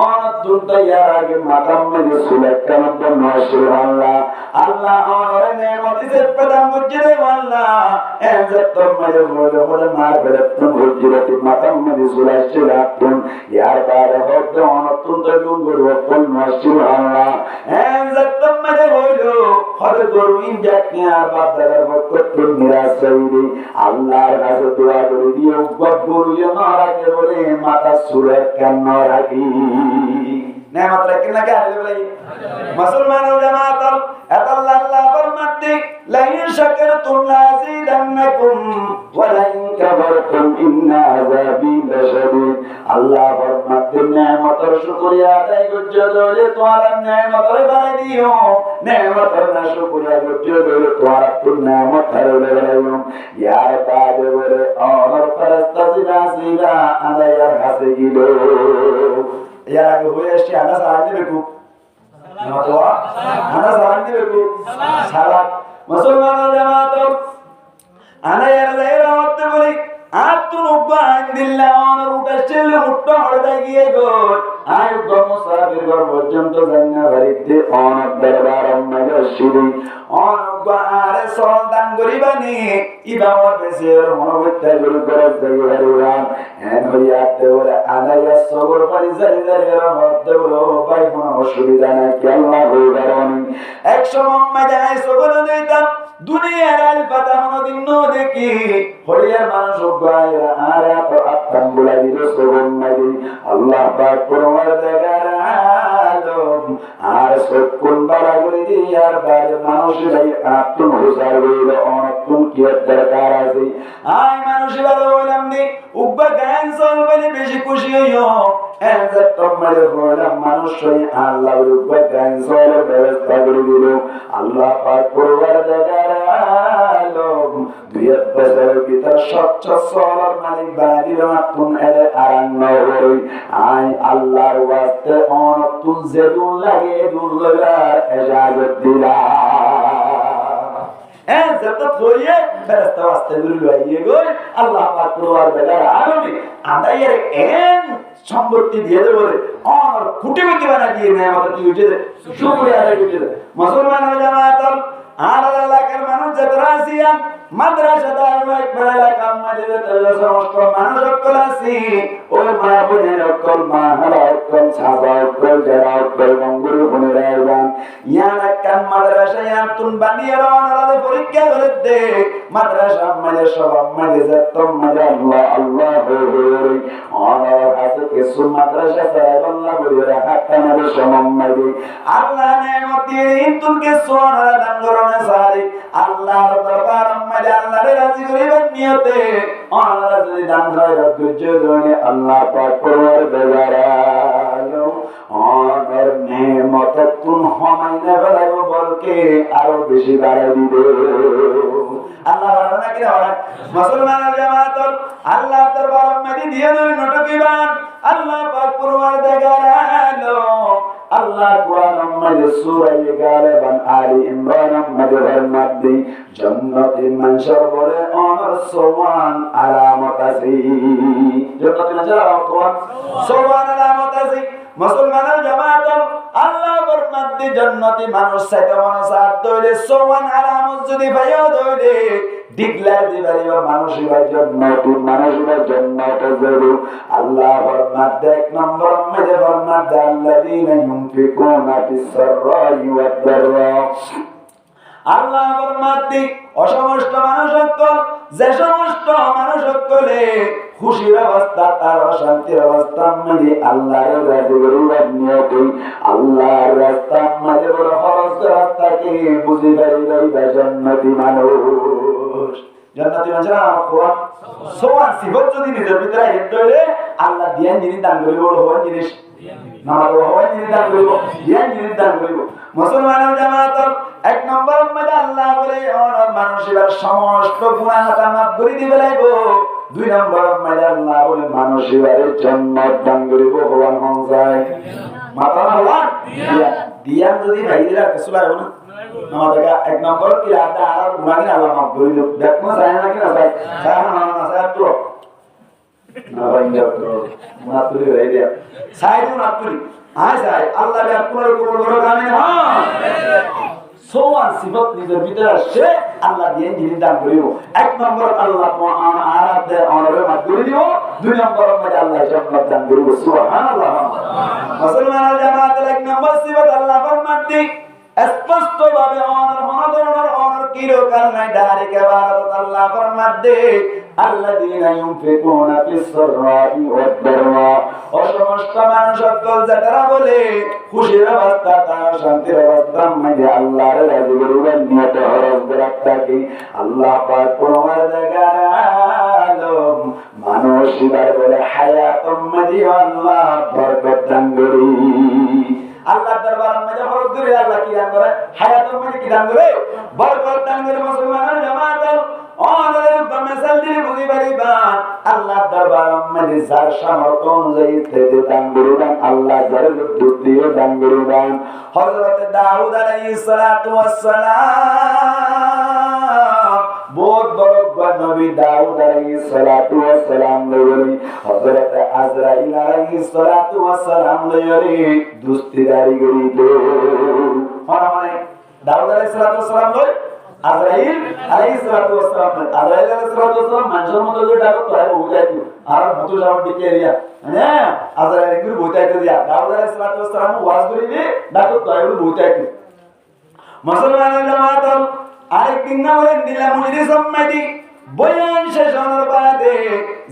অনতুন তো ইয়ার আগে মাকাম মে সুলেকা মধ্যে নসুবহানাল্লাহ আল্লাহ ওরে নেমত সে প্রদান করছে আল্লাহ এনজত তমলে বলে মার বেরে তুম হুজরতি মাকাম মে সুলাইছিলাতুন ইয়ার বারে মধ্যে অনতুন তো গুরু কোন নসুবহানাল্লাহ এনজত তমলে হইলো হরে গুরু ইনজাকিয়া বাদদার বকতুন মিরাস সাইদি আল্লাহর কাছে দোয়া করে দিও গুরু ইয়ারাকে বলে মাতা সুরে কেন রাখি নেমত রাখি না কে আলে বলে মুসলমান জামাত আল্লাহ আল্লাহ ফরমাতে লাইন শাকারতুম লাযিদান্নাকুম ওয়া লাইন কাফারতুম ইন্না আযাবি লাশাদীদ আল্লাহ ফরমাতে নেমতের শুকরিয়া আদায় করতে হলে তোমার নেমতের বাড়াই দিও নেমতের না শুকরিয়া করতে হলে তোমার কোন নেমত হারালে গেলো ইয়ার বাদে বলে আর ফেরেশতা জিনাসিবা আদায়ার কাছে গিল ইয়ার আগে হয়ে আসছে আনা সালাম দিবে খুব নতোয়া আনা সালাম দিবে খুব সালাম মুসলমান জামাত আনা ইয়ার লাইরা হতে বলি আতুন উবান দিল্লান উঠাছিল উঠতো হড়া গিয়ে গো আয় গো মুসাফির ঘর পর্যন্ত জান্না বাড়িতে অনেক দরবার মজশিরি অনেক আর সন্তান গরিবানি ইবামত বেসের মনোবৃত্তি গুলো করে দেওয়ার এন হইয়াতে ওরে আলাইয়া সবর পরিজারি জারের মধ্যে পাই কোনো অসুবিধা নাই কি আল্লাহ বলেন একশো মম্মাদাই সবর দিতাম দুনিয়ার আল পাতা মনোদিন ন দেখি হরিয়ার মানুষ গায়রা আর এত আত্ম বলা দিল সবর নাই আল্লাহ পাক পরমার দেখার আলম আর সকুন বালা করে দিয়ার বাইরে মানুষেরাই আত্ম হুসার হইল অনতুন কি দরকার আছে আই মানুষ ভালো হইলাম নি উব্বা গান চল বলে বেশি খুশি হইও এনজাত তোমারে হইলাম মানুষ হই আল্লাহ উব্বা গান চল ব্যবস্থা করে দিল আল্লাহ পাক পরমার দেখার আলম দুই বছরের ভিতর স্বচ্ছ সরল মালিক বাড়ির আত্ম এলে আরান্ন হই আই আল্লাহর ওয়াস্তে অনতুন যেদুন লাগে দুর্লভার এজাজত দিলা এনজাত হইয়ে ব্যবস্থা ওয়াস্তে দুর্লভাইয়ে গই আল্লাহ পাক পরমার দেখার আলমে আদায়ের এন সম্পত্তি দিয়ে দেব বলে অনর কুটিপতি বানা দিয়ে নেয় আমাদের কি উঠে শুকরিয়া আদায় করতে মুসলমান জামাত আর এলাকার মানুষ যারা আসিয়ান মাদ্রাসা দারুল একবার এলাকার মাঝে সমস্ত মানুষ অকল আসি ওই মা বোনের অকল মা হারা অকল ছাবা অকল যারা অকল মঙ্গল বোনের আয়োজন ইয়ান একখান মাদ্রাসা ইয়ান তুন বানিয়ে রওনা পরীক্ষা করে দে মাদ্রাসা মাঝে সব মাঝে যতম মাঝে আল্লাহ আল্লাহ হই অনর হাতে কিছু মাদ্রাসা সাহেব আল্লাহ বলে রাখা মাঝে সমম মাঝে আল্লাহ নেমতি তুলকে সোনা দাঙ্গরনে সারি আল্লাহর দরবার মাঝে আল্লাহর রাজি করিবার নিয়তে আল্লাহ যদি দান হয় ধৈর্য ধরে আল্লাহ পাক পরমার বেজারালো অনর নেমত তুন হমাইনে বেলাইব বলকে আরো বেশি বাড়াই দিবে আল্লাহ বাড়ানা কি ওরা মুসলমানের জামাত আল্লাহ দরবার মাঝে দিয়ে ধরে নটকিবান আল্লাহ পাক পরমার বেজারালো আল্লাহ কুরআন মাঝে সূরা গালিবান আলী ইমরান মাঝে ফরমাতি জান্নাতি মানশার বলে অনর সোমান আলামত আছে জান্নাতি মানশার আলামত সোমান আলামত আছে মুসলমানের জামাত আল্লাহ ফরমাতি জান্নাতি মানুষ সাইতে মানুষ আর দইলে সোমান আলামত যদি ভাইও দইলে ডিক্লেয়ার দিবারি বা মানুষের জান্নাত মানুষের জান্নাত যাবে আল্লাহ ফরমাত এক নম্বর মধ্যে ফরমাত আল্লাযীনা ইউনফিকুনা ফিস-সাররাই ওয়াদ-দাররা আল্লাহ ফরমাত অসমস্ত মানুষসকল যে সমস্ত মানুষসকলে খুশির অবস্থা তার অশান্তির অবস্থা মানে আল্লাহর রাজি করিবার নিয়তে আল্লাহর রাস্তা মানে বড় খরচ রাস্তাকে বুঝি পাইবাই জান্নাতি মানুষ জান্নাতি মানুষরা কোন সোয়ান সিবত যদি নিজের ভিতরে হেড হইলে আল্লাহ দিয়ান জিনিস দান করিব হওয়ার জিনিস নামাজ হওয়ার জিনিস দান করিব দিয়ান জিনিস দান করিব মুসলমানের জামাত এক নম্বর মধ্যে আল্লাহ বলে অনর মানুষের সমস্ত গুনাহ মাফ করে দিবে লাগবো দুই নম্বর মধ্যে আল্লাহ বলে মানুষের জান্নাত দান করিব হওয়ার মন যায় মাতা হওয়া দিয়ান যদি ভাইরা কিছুলাই না আমাদের এক নম্বর কি আদা আর গুনাহ আল্লাহ মাফ করে দিবে দেখো যায় না কি না যায় না যায় তো না ভাই না তুই রে দিয়া সাইদু না তুই আয় যায় আল্লাহ বে আপনার কবুল করো আমিন হ্যাঁ সোয়ান সিফত নিজের ভিতরে আসে আল্লাহ দিয়ে জিনিস দান করিব এক নম্বর আল্লাহ আরাধে অনরে মাফ করে দিব দুই নম্বর মধ্যে আল্লাহ জান্নাত দান করিব সুবহানাল্লাহ মুসলমান জামাত এক নম্বর সিফত আল্লাহ ফরমাতি স্পষ্ট ভাবে অনর কিরকাল নাই ডাইরেক্ট ইবাদত আল্লাহ ফরমাতে আল্লাযীনা ইউনফিকুনা ফিস-সাররাই ওয়াদ-দাররা অসমস্ত মানুষ সকল যারা বলে খুশির অবস্থা তার শান্তির অবস্থা মানে আল্লাহর রাজি করিবার নিয়ত হরজ রাখতাকি আল্লাহ পাক পরমার দেখার আলম মানুষ বলে হায়াতুম মাদি আল্লাহ বরকত দান করি আল্লাহ দরবার মধ্যে হরজ করে আল্লাহ কি দান করে হায়াতুম মাদি কি দান করে বরকত দান করে মুসলমানের জামাত অনর বমেসাল দিলে বুঝি পারিবা আল্লাহ দরবার মধ্যে যার সামর্থ্য অনুযায়ী থেকে দান করবেন আল্লাহ যার বুদ্ধি দান করবেন হযরত দাউদ আলাইহিস সালাতু ওয়াস সালাম বহুত বড় নবী দাউদ আলাইহিস সালাতু ওয়াস সালাম লয়রি হযরত আজরাইল আলাইহিস সালাতু ওয়াস সালাম লয়রি দুস্তিদারি করিতো মানে দাউদ আলাইহিস সালাতু ওয়াস সালাম লয় আজরাইল আলাইহিস সালাতু ওয়াস সালাম আজরাইল আলাইহিস সালাতু ওয়াস সালাম মানুষের মতো যে ডাকো তাই বুঝাইতো আর মতো যাওয়ার দিকে এরিয়া হ্যাঁ আজরাইল গুলো বুঝাইতো দিয়া দাউদ আলাইহিস সালাতু ওয়াস সালাম ওয়াজ করিনি ডাকো তাই বুঝাইতো মুসলমানের জামাত আরেকদিন না বলেন দিলা মুজরিস সম্মাদি বয়ান শেষ হওয়ার বাদে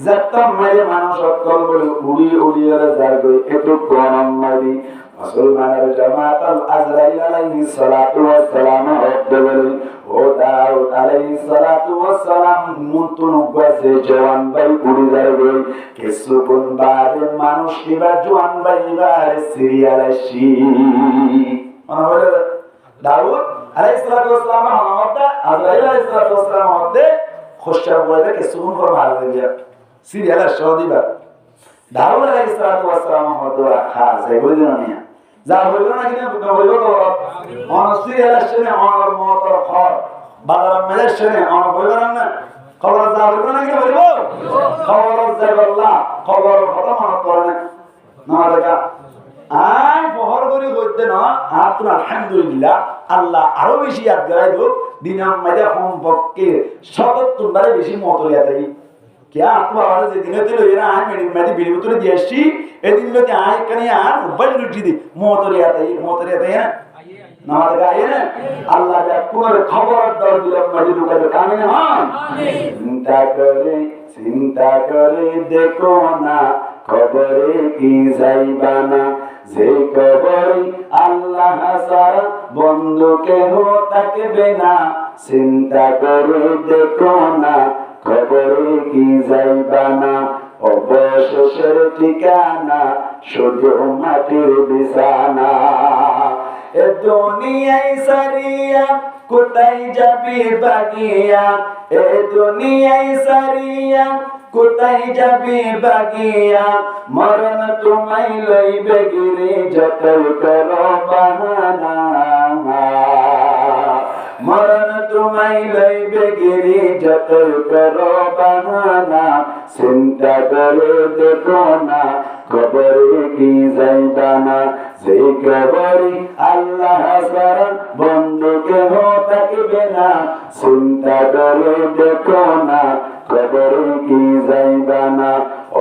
যতম মেরে মানুষ সকল বলে উড়ি উড়িয়ে যার গই একটু কোরআন মাদি মুসলমানের জামাত আজরাইল আলাইহিস সালাতু ওয়াস সালাম হতে বলে ও দাউদ আলাইহিস সালাতু ওয়াস সালাম মুতুন গজে জওয়ান ভাই উড়ি যায় গই কিছুক্ষণ বাদে মানুষ এবার জওয়ান ভাই এবার সিরিয়াল আসি মানে বলে দাউদ আলাইহিস সালাতু ওয়াস সালাম আমাদের আজরাইল আলাইহিস সালাতু ওয়াস সালাম আমাদের খুশা বলে কে সুন ফর মার দিয়া সিরিয়াল শোদিবা দাউদ আলাইহিস সালাতু ওয়াস সালাম আমাদের খাস এগুলো না যা বলবো না কিনা বলবো তো অন সিরিয়াল শুনে অন মোটর খর বাজার মেলে শুনে অন বলবো না খবর যা বলবো না কিনা বলবো খবর জাবাল্লাহ খবর কথা মনে পড়ে না দেখা আই বহর করে হইতে না আতুন আলহামদুলিল্লাহ আল্লাহ আরো বেশি ইয়াদ করাই দো দিনাম মাঝে সম্পর্কে 77 বারে বেশি মতরিয়া তাই কি আত্ম আবার যে দিনে দিল এরা আই মেডি বিড়ি বোতলে দিয়ে আসছি এদিন লোকে আই কানে আর মোবাইল লুটি দি মতরিয়া তাই না না গায়ে না আল্লাহ যা কোন খবর দাও দিলাম মাঝে ঢুকাতে কামে না আমিন চিন্তা করে দেখো না খবরে কি যাইবানা যে খবরে আল্লাহ সারা বন্ধু কেহ থাকবে না চিন্তা করে দেখো না খবরে কি যাইবানা অবশেষের ঠিকানা শুধু মাটির বিছানা এ দুনিয়ায় সারিয়া কোথায় যাবি বাগিয়া এ দুনিয়ায় সারিয়া কোথায় যাবি বাগিয়া মরণ তোমায় লইবে গিরে যতই করো বাহানা মরণ তোমায় লইবে গিরে যতই করো বাহানা চিন্তা করে দেখো না খবরে কি যাইবানা যে খবরে আল্লাহ সারা বন্ধু কেহ থাকবে না চিন্তা করে দেখো না খবরে কি যাইবানা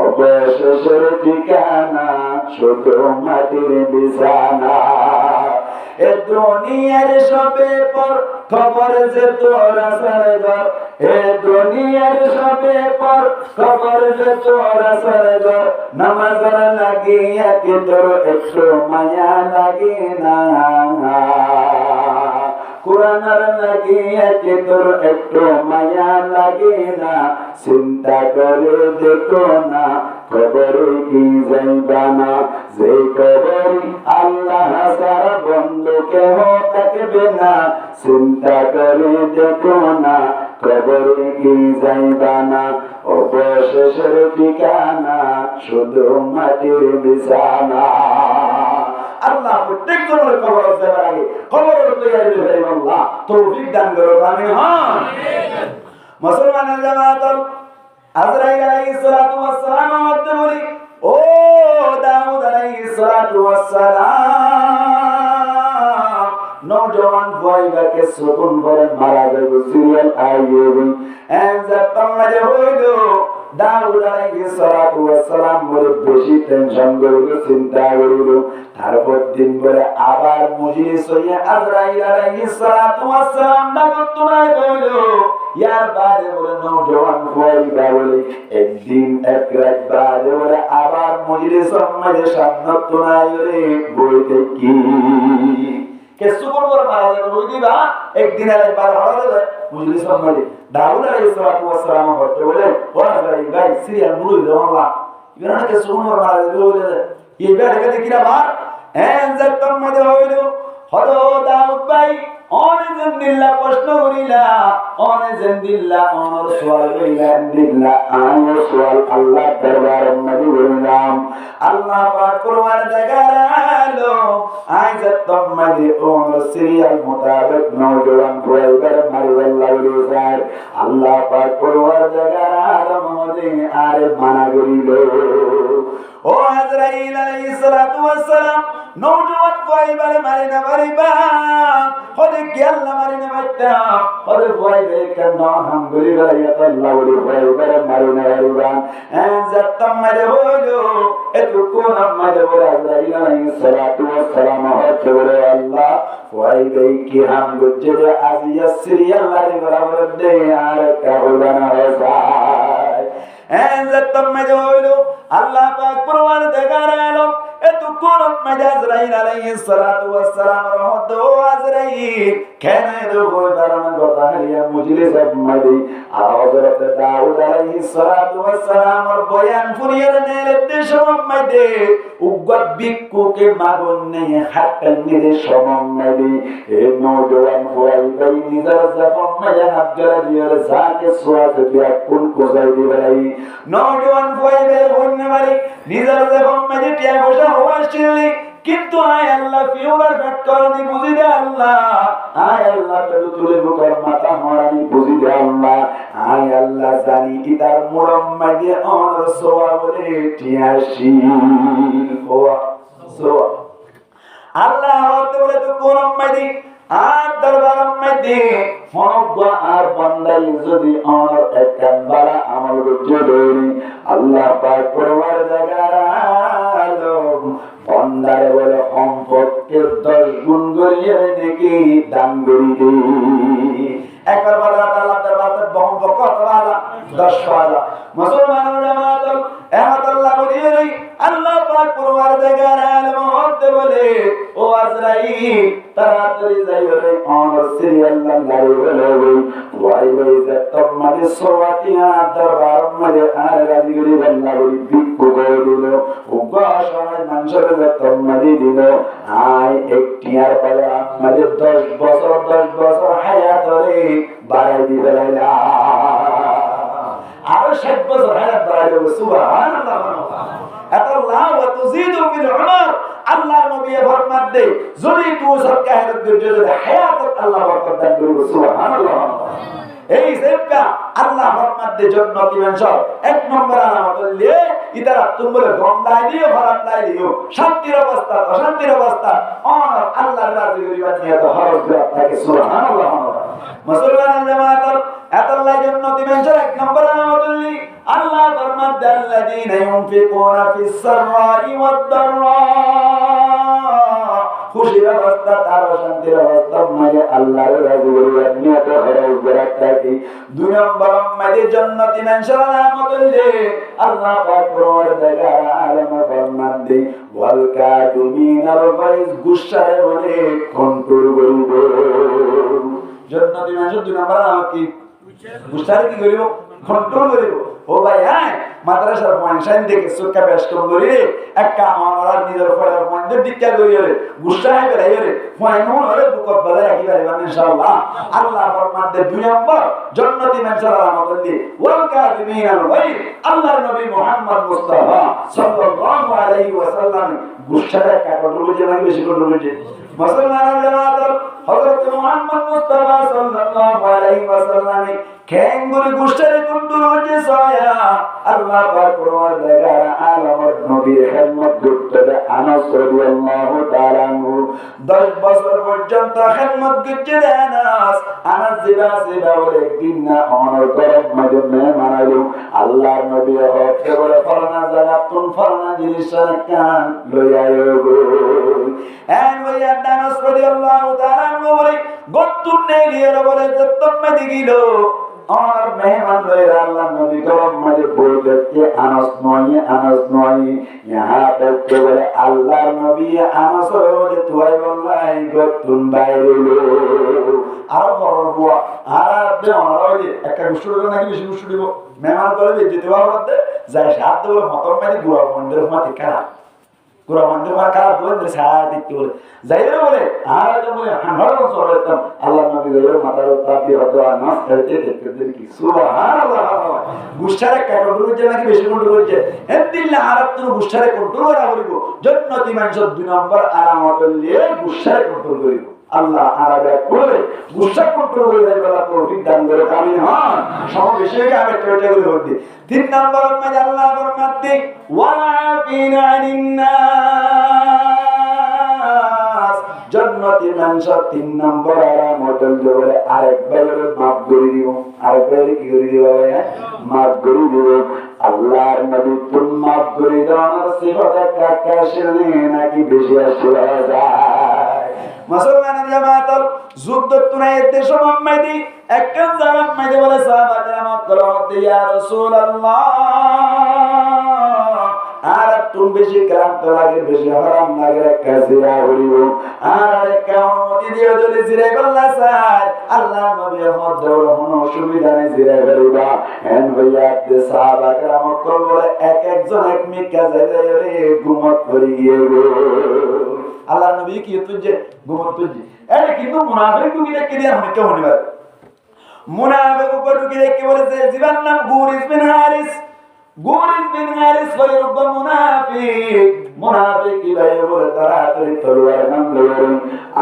অবশেষের ঠিকানা শুধু মাটির বিছানা এ দুনিয়ার সবে পর খবর যে তোরা সরগর এ দুনিয়ার সবে পর খবর যে তোরা সরগর নামাজ লাগিয়া কি তোর একটু মায়া লাগে না কুরআনের লাগিয়া কি তোর একটু মায়া লাগে না চিন্তা করে দেখো না খবরে কি যাইবানা যে খবরে আল্লাহ সারা বন্ধু কেহ থাকবে না চিন্তা করে দেখো না খবরে কি যাইবানা অবশেষের ঠিকানা শুধু মাটির বিছানা আল্লাহ প্রত্যেক জনের খবর দেওয়ার আগে খবরের তৈরি হয়ে আল্লাহ তৌফিক দান করো আমিন মুসলমানের জামাত আজরাইল আলাইহিস সালাতু ওয়াস সালাম আমাদের বলি ও দাউদ আলাইহিস সালাতু ওয়াস সালাম নওজওয়ান ভাইবাকে সুকুন করে মারা যাবে সিরিয়াল আইয়ুবি এনজাতম মাঝে হইল দাউদ আলাইহিস সালাতু ওয়াস সালাম বলে বেশি টেনশন করিল চিন্তা করিল তারপর দিন বলে আবার মুজলিস হইয়া আজরাইল আলাইহিস সালাতু ওয়াস সালাম ডাকত নাই কইল ইয়ার বাদে বলে নওজওয়ান ভাইবা বলে একদিন এক রাত বাদে বলে আবার মুজলিস মাঝে সামনত নাই রে বইতে কি কেসু করবো মারা যাবে বই দিবা একদিন একবার হড়ালে মুজলিস মাঝে দাউদ আলাইহিস সালাতু ওয়াস সালাম হতে বলে ও আজরাইল ভাই সিরিয়াল মুরুই দাও আল্লাহ ইবরাহিম কেসু করবো মারা যাবে বলে এইবার দেখে দেখিরা বার এনজাতম মাঝে হইল হলো দাউদ ভাই অনেক দিল্লা প্রশ্ন করিলা অনেক দিল্লা অনর সোয়াল করিলা দিল্লা আয় সোয়াল আল্লাহ দরবার মধ্যে বললাম আল্লাহ পাক কুরআন দেখালো আইজাত তোমাদি অনর সিরিয়াল মোতাবেক নওজওয়ান পয়গম্বর মারিয়াল্লাহ লিসার আল্লাহ পাক কুরআন দেখালো মধ্যে আর মানা করিল ও আজরাইল আলাইহিস সালাতু ওয়াস সালাম নওজওয়ান পয়গম্বর মারিনা মারিবা হলে কি আল্লাহ মারিনা মারতা হলে পয়বে কেন আলহামদুলিল্লাহ আল্লাহ ওলি পয়গম্বর মারিনা মারিবা জাতম মারে হলো এতকো আমাদের বলে আজরাইল আলাইহিস সালাতু ওয়াস সালাম হচ্ছে বলে আল্লাহ পয়বে কি হাম গুজরে আজিয়া সিরিয়াল লারি বরাবর দে আর কাবুলানা হসায় জাতম মারে হলো আল্লাহ পাক কুরআন দেখালো এতক্ষণ আজরাইল আলাইহিস সালাতু ওয়াস সালাম রহমত ও আজরাইল কেন রোগ ধারণ কথা হারিয়া মজলিস মধ্যে হযরত দাউদ আলাইহিস সালাতু ওয়াস সালাম বয়ান ফুরিয়ার নির্দেশ মধ্যে উগ্র বিক্ষোভকে মাগুন নেই হাতল নির্দেশ মধ্যে এই নওজওয়ান হওয়াই ভাই নিজের জবান মধ্যে হাত গলা দিয়ে যাকে সোয়াত দিয়া কোন কোজাই দিবাই নওজওয়ান হওয়াই ভাই বন্যমারি নিজের জবান মধ্যে টিয়া বসা হওয়াছিলি কিন্তু আয় আল্লাহ ফিউরার ফট করনি বুঝি দে আল্লাহ আয় আল্লাহ তুলে বুকের মাথা মারানি বুঝি দে আল্লাহ আয় আল্লাহ জানি কি তার মুরাম্মাদে অনর সোয়া বলে টিয়াশি ওয়া সোয়া আল্লাহ হতে বলে তো মুরাম্মাদি আর দরবার মধ্যে হনবা আর বান্দাই যদি অনর একবার আমল করতে আল্লাহ পাক পরওয়ার জাগালো বান্দারে বলে সম্পদকে 10 গুণ করিয়ে দেখি দান করি দে একবার বলা আল্লাহ দরবারে বহু কত বালা 10 বালা মুসলমানের জামাত আল্লাহ বলিয়ে আল্লাহ পাক পরওয়ার জাগালো মহতে বলে ও আজরাইল তাড়াতাড়ি যাইও রে অনর সিরিয়াল লাগাই বলে ওই ওই যে তোমাদের সোয়াতিয়া দরবার মধ্যে আর রাজি করি আল্লাহ বলি বিক্কু করে দিল উগ্রসমাজ মানুষের যে তোমাদের দিল আয় একটিয়ার পরে আমাদের 10 বছর হায়াত রে বাড়াই দিবে আরো 60 বছর হায়াত বাড়াই দেবে সুবহানাল্লাহ আল্লাহ ওয়া তুজিদু বিল উমর আল্লাহর নবী ফরমান দে যদি তুই সবকে হায়াত দিতে হায়াত আল্লাহ বরকত দান করবে সুবহানাল্লাহ এই সেটা আল্লাহ ফরমান দে জান্নাতি মানুষ এক নম্বর আলামত হইলে ইতারা তুমি গন্ডাই দিও খারাপ লাই দিও শান্তির অবস্থা অশান্তির অবস্থা আর আল্লাহর রাজি করিবার নিয়ত হরজ থাকে সুবহানাল্লাহ মুসলমান জামাত আল্লাহ জান্নাতি মানুষ এক নম্বর আলামত হইলে আল্লাহ ফরমান দে আল্লাযীনা ইউনফিকুনা ফিস সাররাই ওয়াদ দাররা খুশির অবস্থা তার শান্তির অবস্থা মানে আল্লাহর রাজি করিবার নিয়ত হরজ থাকে দুই নম্বর মধ্যে জান্নাতি মানুষের আলামত হইলে আল্লাহ পাক পরওয়ার জায়গা আলম ফরমান দে ওয়াল কাযিমিনাল গায়জ গুসারে বলে কন্ট্রোল করিব জান্নাতি মানুষের দুই নম্বর আলামত কি গুসারে কি করিব কন্ট্রোল করিব ও ভাই হ্যাঁ মাদ্রাসার পয়সান দেখে সুক্কা বেশ কম করি রে একটা আমার নিজের ফড়ার মধ্যে ডিক্কা করি রে গুসায় বেরাই রে পয়নুন হলে বুকত বলে রাখি পারে ইনশাআল্লাহ আল্লাহ ফরমান দে দুই নম্বর জান্নাতি মানুষের আলামত হইলে ওয়াল কাযিমিনাল গায়জ আল্লাহর নবী মুহাম্মদ মুস্তাফা সাল্লাল্লাহু আলাইহি ওয়াসাল্লাম গুসারে কন্ট্রোল করতে লাগে বেশি কন্ট্রোল করতে মুসলমানের জামাত হযরত মুহাম্মদ মুস্তাফা সাল্লাল্লাহু আলাইহি ওয়াসাল্লাম কেঙ্গুরি গুসারে কন্ট্রোল করতে সায়া আল্লাহ পাক পরওয়ার জায়গা আলমত নবীর খিদমত করতে আনাস রাদিয়াল্লাহু তাআলা 10 বছর পর্যন্ত খিদমত করতে আনাস জিবা বলে একদিন না অনর গরব মধ্যে মেহমান আইলো আল্লাহর নবী হতে বলে ফরনা জায়গা তুন ফরনা জিনিস কান লইয়া গো এন ওই আনাস রাদিয়াল্লাহু তাআলা বলে গতুন নেলিয়ে বলে তম্মে দিগিল और मेहमान लोग अल्लाह नबी गरम मजे बोल के अनस नोई यहाँ पे केवल अल्लाह नबी अनस रोज तुआई वल्लाह गतुन बाइरे लो आरो बरबुआ आरा दे अनरोली একটা গুছুড়ো নাকি বেশি গুছুড়িব মেহমান করে যেতে বাবতে যায় সাত বলে মতম মারি গুড়া মন্দির মাটি কারা কুরআন দে খারাপ বলে সাহায্য দিতে বলে যাইরে বলে আর বলে হানারো সরতাম আল্লাহ নবী যাইরে মাথার তাতি হতো আর নাস খাইতে দেখতে কি সুবহানাল্লাহ গুশারে কন্ট্রোল যে নাকি বেশি কন্ট্রোল করছে এদিল্লা আরব তো গুশারে কন্ট্রোল করা বলিব জন্নতি মানুষ 2 নম্বর আলামত দিয়ে গুশারে কন্ট্রোল করিব আল্লাহ আরাবে করে গুশা কন্ট্রোল করে দেওয়ার তৌফিক দান করে আমিন হন সব বিষয়ে আমি টয়টা করে বলছি 3 নম্বর মধ্যে আল্লাহ ফরমাতে ওয়া বিনানিন নাস জান্নাতি মানুষ 3 নম্বর আলামত বলে আরেকবার মাফ করে দিব আরেকবার কি করে দিব মাফ করে দিব আল্লাহর নবী তুমি মাফ করে দাও আমার সিফাত কাকাশের নাকি বেশি আসলে যায় মুসলমানের জামাতের যুদ্ধ তুনাইতে সমম্মাদি একজন জামাম্মাদি বলে সাহাবাদের আমত ইয়া রাসূলুল্লাহ আর তুমি বেশি ক্লান্ত লাগে বেশি হারাম লাগে কাজে আহরিব আর কাউমতি দিও যদি জিরে বল্লা স্যার আল্লাহ নবী হদ্দর হন অসুবিধা নেই জিরে বলিবা এন হইয়া দে সাহাবা کرام বলে এক একজন এক মিনিট কাজে রে ঘুমত করে গিয়ে গো আল্লাহ নবী কি তুজে ঘুমত তুজে এটা কিন্তু মুনাফিক ঢুকি দেখে দিয়ে আমি কেউ হনিবার মুনাফিক উপর ঢুকি দেখে বলেছে জীবন নাম গুরিস বিন হারিস বলে রব্বা মুনাফিক কি ভাই বলে তাড়াতাড়ি তলোয়ার নামলো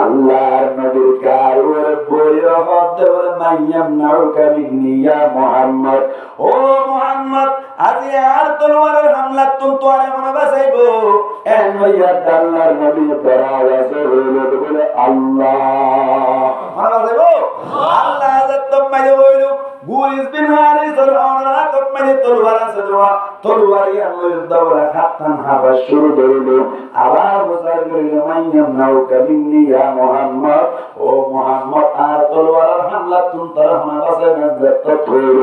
আল্লাহর নবীর কারওয়ার বইরা হদ বলে মাইয়াম নাউকা মিন্নি ইয়া মুহাম্মদ ও মুহাম্মদ আজ আর তলোয়ারের হামলা তুমি তো আর মনে বাঁচাইবো এন হইয়া আল্লাহর নবী দরাওয়াজে বলে আল্লাহ মনে বাঁচাইবো আল্লাহ তোমায় বইলো গুরিস বিন হারিস তলোয়ার তোমায় তলোয়ার আছে তলোয়ারি আল্লাহ দাওরা হাতান হাবা শুরু করিল আবার বসার করিল মাইয়াম নাউকা মিন্নি ইয়া মুহাম্মদ ও মুহাম্মদ আর তলোয়ারের হামলা তুমি তার হামলা বাঁচাইবে যত কইল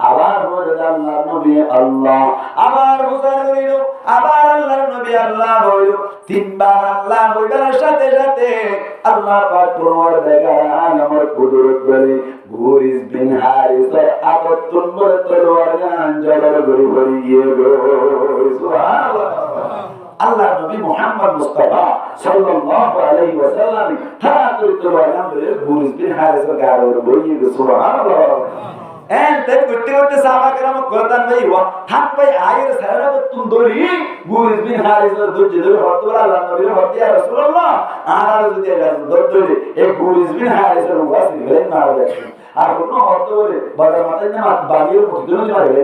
আবার বলে আল্লাহ নবী আল্লাহ আবার বসার করিল আবার আল্লাহর নবী আল্লাহ বলিল তিনবার আল্লাহ বলার সাথে সাথে আল্লাহ পাক পরওয়ার দেগার আমার কুদরত বলে গুরিস বিন হারিস আততুন বলে তলোয়ার গান জলার গরি গরি গিয়ে গো সুবহানাল্লাহ আল্লাহ নবী মুহাম্মদ মুস্তাফা সাল্লাল্লাহু আলাইহি ওয়াসাল্লাম তাড়াতাড়ি তলোয়ার গান বলে গুরিস বিন হারিস গারোর বই গো সুবহানাল্লাহ এন তের গুট্টি গুট্টি সাহাবা کرام কোতান ভাই ওয়া থাক ভাই আয়ের সারা তুম দরি গুরিস বিন হারিস দুজি ধরে হতো আল্লাহ নবীর হতে ইয়া রাসূলুল্লাহ আর যদি দরদরি এই গুরিস বিন হারিস এর ওয়াসি গলেন না আর কোন হতো বলে বাজার মাথায় না বাড়ির মধ্যে মারে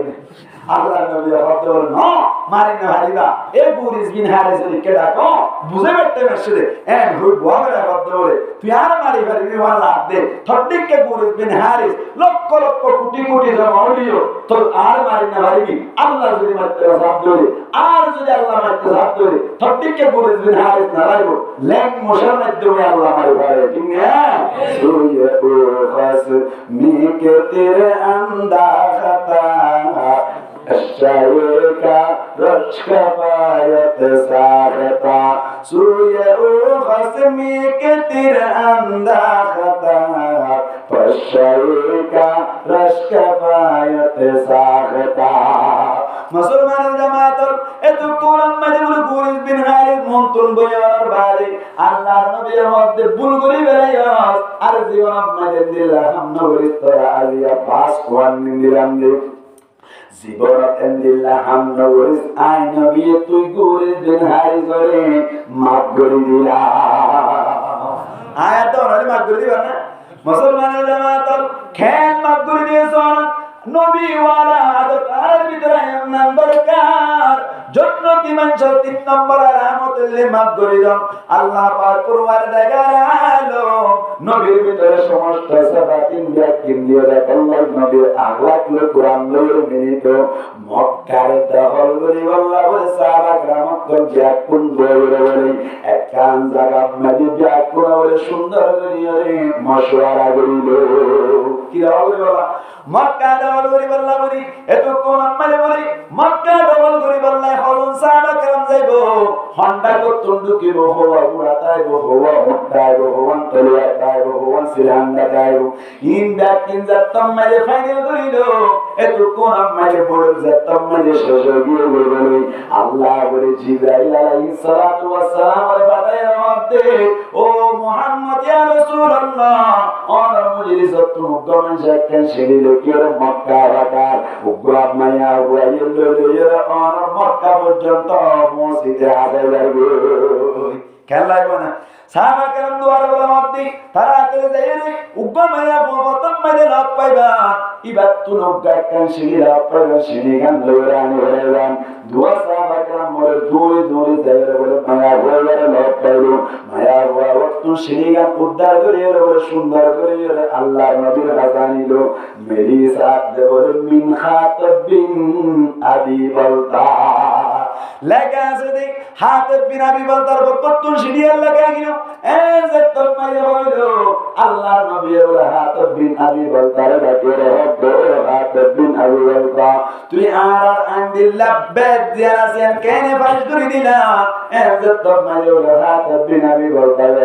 আল্লাহ নবী হতো না মারি না হারিবা এই গুরিস বিন হারিস এর কে ডাকো বুঝে বেটে মেশে এন হুই গোয়ারে হতো বলে তুই আর মারি পারবি আল্লাহ দে থড্ডিকে গুরিস বিন হারিস লক্ষ লক্ষ কোটি কোটি জমাউলিও তো আর মারি না পারবি আল্লাহ যদি মারতে সাথ ধরে আর যদি আল্লাহ মারতে সাথ ধরে থড্ডিকে গুরিস বিন হারিস না লাগো লেং মোশার মাধ্যমে আল্লাহ মারি পারে ঠিক না সুয়ে ও খাস মিকে তেরে আন্দা খাতা الشعير کا رش کفایت ساختا سوی او خسمی کے تیر انداختا الشعير کا رش کفایت ساختا মুসলমানের জামাতের এত কোরআন মাঝে গুরিস বিন হারিস মন্তুন বয়ার বাড়ি আল্লাহর নবীর মধ্যে ভুল করি বেলায়াস আর জীবন আপনাদের দিল্লাহ হামনগরিস তোরা আলিয়া পাস কোয়ান নিলাম যে জীবনত এন্দিল্লাহ হামনগরিস আই নবী তুই গুরিস বিন হারিস রে মাফ করে দিলা আয়াত ওরে মাফ করে দিবা না মুসলমানের জামাতের খেল মাফ করে দিয়েছ নবী ওয়ালা আদত আর ভিতরে নাম দরকার জান্নাতি মানুষ 3 নম্বর আলামতলে মাফ করে দাও আল্লাহ পাক পরওয়ার দেগালো নবীর ভিতরে সমস্ত সিফাত ইন্দিয়াকিন দিয়ে আল্লাহ নবীর আখলাক লো কোরআন লো মিনিত মক্কার দখল করি আল্লাহ বলে সাহাবা کرام তো ব্যাকুল বলে একান জায়গা নবী ব্যাকুল বলে সুন্দর করিয়ে মশওয়ারা করিল কি বলে বাবা মক্কা ডবল করি বললা বলি এতক্ষণ আম্মালে বলি মক্কা ডবল করি বললা হলন সাহাবা کرام যাইবো হন্ডা করতুন ঢুকিব হওয়া উড়াতাইব হওয়া মুটাইব হওয়া তলিয়াতাইব হওয়া সিলান্ডা গাইব ইন ব্যাক কিন যাত্তম মাঝে ফাইনাল করিল এতক্ষণ আম্মালে বড় যাত্তম মাঝে শেষ গিয়ে বলি আল্লাহ বলে জিবরাইল আলাইহিস সালাতু ওয়াস সালাম এর পাঠায় মধ্যে ও মুহাম্মদ ইয়া রাসূলুল্লাহ আর মুজলিস তো গমন যাচ্ছেন সেই লোকের মক্কা রাকার উগ্রাম মায়া ওয়াইল লইয়া আর মক্কা পর্যন্ত পৌঁছিতে হবে লাগবে কেন লাগবে না সাহাবা کرام দুয়ার বলা মধ্যে তারা চলে যায় রে উগ্রমায়া প্রথম মাঝে লাভ পাইবা ইবাদ তু নগা কান সিঁড়ি লাভ পাইবা সিঁড়ি গান লইরানি হইলাম দুয়া সাহাবা کرام মরে দূরে দূরে যায় বলে মায়া হইলা লাভ পাইলো মায়া হওয়া ওয়াক্ত সিঁড়ি গান উদ্ধার করে বলে সুন্দর করে আল্লাহর নবীর হাসানিলো মেরি সাথ দে বলে মিন খাতাবিন আবি বলতা লেখা আছে দেখ হাতে বিনা বিবলতার বকতুন সিঁড়ি লাগা গিল এই যে তোমায় হইলো আল্লাহর নবীর হাতে বিন আবি বলতার ডাকে হাতে বিন আবি বলতা তুই আর আন্দিল্লাহ বেদ দিয়াছেন কেনে ফাইল করে দিলা এই যে তোমায় হাতে বিন আবি বলতার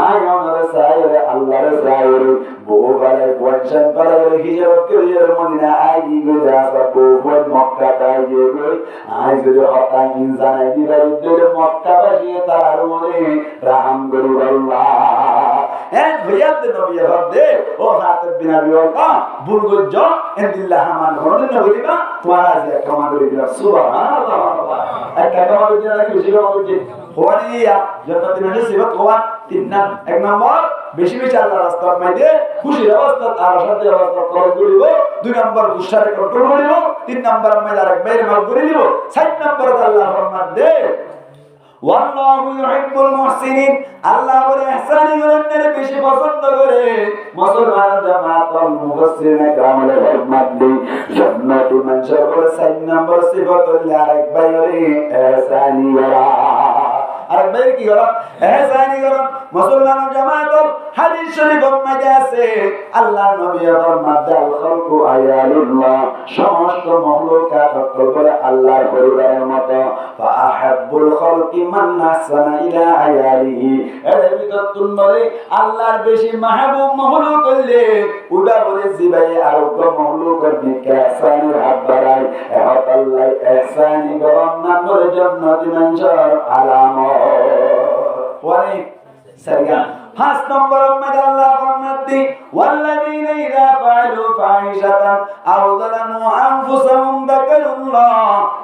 আয় আমার সাইরে আল্লাহর সাইরে বহুবারে ওয়ানশন পারে হিজরত করে মদিনা আইগি গজা সব বল মক্কা তাই গই আই যদি হতা ইনসান আইদি বাইদের মক্কা বাসিয়ে তার মনে রাম গরি আল্লাহ এন ভয়াত নবী হদে ও হাত বিনা বিওকা বুলগজ ইনদিল্লাহ মান হরন নবীবা তোরা যে কামা করি সুবহানাল্লাহ একটা কামা করি না কি বেশি কামা করি হওয়ারিয়া জান্নাতে মেনে সিবত হওয়া তিন নাম এক নম্বর বেশি বেশি আল্লাহর রাস্তার মধ্যে খুশির অবস্থা আর শান্তির অবস্থা করে করিব দুই নম্বর গুসারে কন্ট্রোল করিব তিন নম্বর আমরা আরেক বাইরে মাফ করে দিব চার নম্বর আল্লাহ ফরমান দে ওয়াল্লাহু ইউহিব্বুল মুহসিনিন আল্লাহ বলে ইহসানি করেন বেশি পছন্দ করে মুসলমান জামাতুল মুফাসসিরিন কামলে ফরমান দে জান্নাতু মান শাআ চার নম্বর সিফাতুল আরেক বাইরে ইহসানি করা আর বাইরে কি করা ইহসানি করা মুসলমান জামাতুল হাদিস শরীফের মধ্যে আছে আল্লাহর নবী ফরমাদাল খালকু আয়ালুল্লাহ সমস্ত মাখলুকাত বলে আল্লাহর পরিবারের মত ফাআহাব্বুল খালকি মান নাসানা ইলা আয়ালিহি এর ভিতর তুমি বলে আল্লাহর বেশি মাহবুব মাখলুক করলে ওটা বলে জিবাই আর মাখলুকের দিকে ইহসানের হাত বাড়ায় এত আল্লাহ ইহসানি গরম নামের জান্নাতি মানুষের আলামত পরে সরগা পাঁচ নম্বর মধ্যে আল্লাহ ফরমাতে ওয়াল্লাযীনা ইযা ফাআলু ফাহিশাতান আও যালামু আনফুসাহুম যাকারুল্লাহ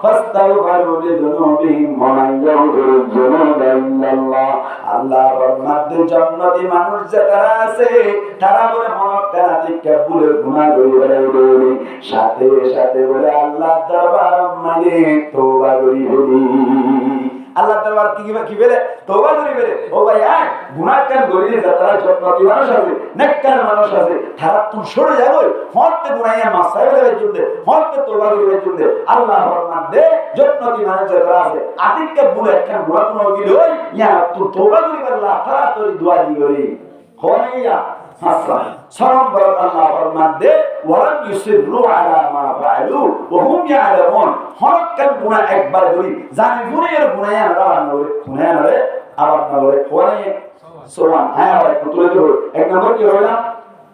ফাস্তাগফিরু লিযুনুবিহিম ওয়া মান ইয়াগফিরুয যুনুবা ইল্লাল্লাহ আল্লাহ ফরমাতে জান্নাতি মানুষ যারা আছে তারা বলে মক্কা থেকে ভুলে গুনাহ করে বেড়াইবে সাথে সাথে বলে আল্লাহর দরবার মানে তওবা করি বলি আল্লাহ দরবার কি বলে তওবা করি বলে ও ভাই আয় গুনাহ কান গরিয়ে যারা জান্নাতি মানুষ আছে নেককার মানুষ আছে তারা তুই সরে যাবে হতে গুনাহের মাসাইল এর জন্য হতে তওবা করিবার জন্য আল্লাহ ফরমান দে জান্নাতি মানুষ যারা আছে আদিকে ভুলে একটা গুনাহ কোন গিল ইয়া তুই তওবা করিবার আল্লাহ তারা তোর দোয়া দিবে হইয়া হাসা সালাম বরক আল্লাহ ফরমান দে ওয়ালাম ইউসিরু আলা মা ফাআলু ওয়া হুম ইয়ালামুন হরকান গুনাহ একবার করি জানি গুনাহের গুনাহ আবার নরে গুনাহ নরে আবার নরে কোনে সুবহান আবার তুলে দেব এক নম্বর কি হইলা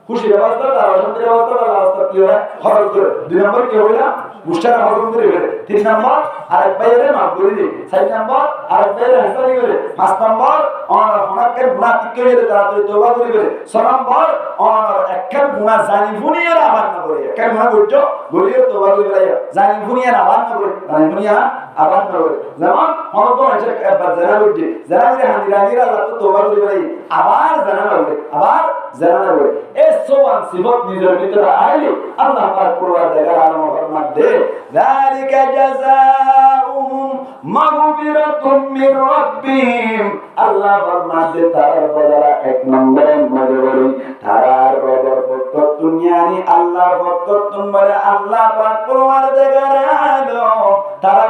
খুশির অবস্থা আর শান্তির অবস্থা আর অবস্থা কি হয় হরক করে দুই নম্বর কি হইলা মুশতারা হজম করে ফেলে তিন নম্বর আরেক বাইরে মাফ করে দি চার নম্বর আরেক বাইরে হাসানি করে পাঁচ নম্বর আর হনাকের গুনাহ ঠিক করে তারা তওবা করে ফেলে ছয় নম্বর আর একখান গুনাহ জানি ফুনিয়ে আবার না করে একখান গুনাহ করছো গরিয়ে তওবা করে ফেলে জানি ফুনিয়ে আবার না করে জানি ফুনিয়ে আবার না করে যেমন হনক আছে একবার জানা করছে জানা করে হানিরা আল্লাহ তো তওবা করে ফেলে আবার জানা করে আবার জানা করে এই সোয়ান সিবত নিজের ভিতরে আইলে আল্লাহ পাক পরওয়ার দেখার আলম ফরমান দে যালিকা জাযাউহুম মাগফিরাতুম মির রাব্বিহিম আল্লাহ ফরমান দে তার বদলা এক নম্বরে মধ্যে বলি তারার রবের পক্ষ দুনিয়ানি আল্লাহর পক্ষ তুমি বলে আল্লাহ পাক পরওয়ার দেখার আলম তারা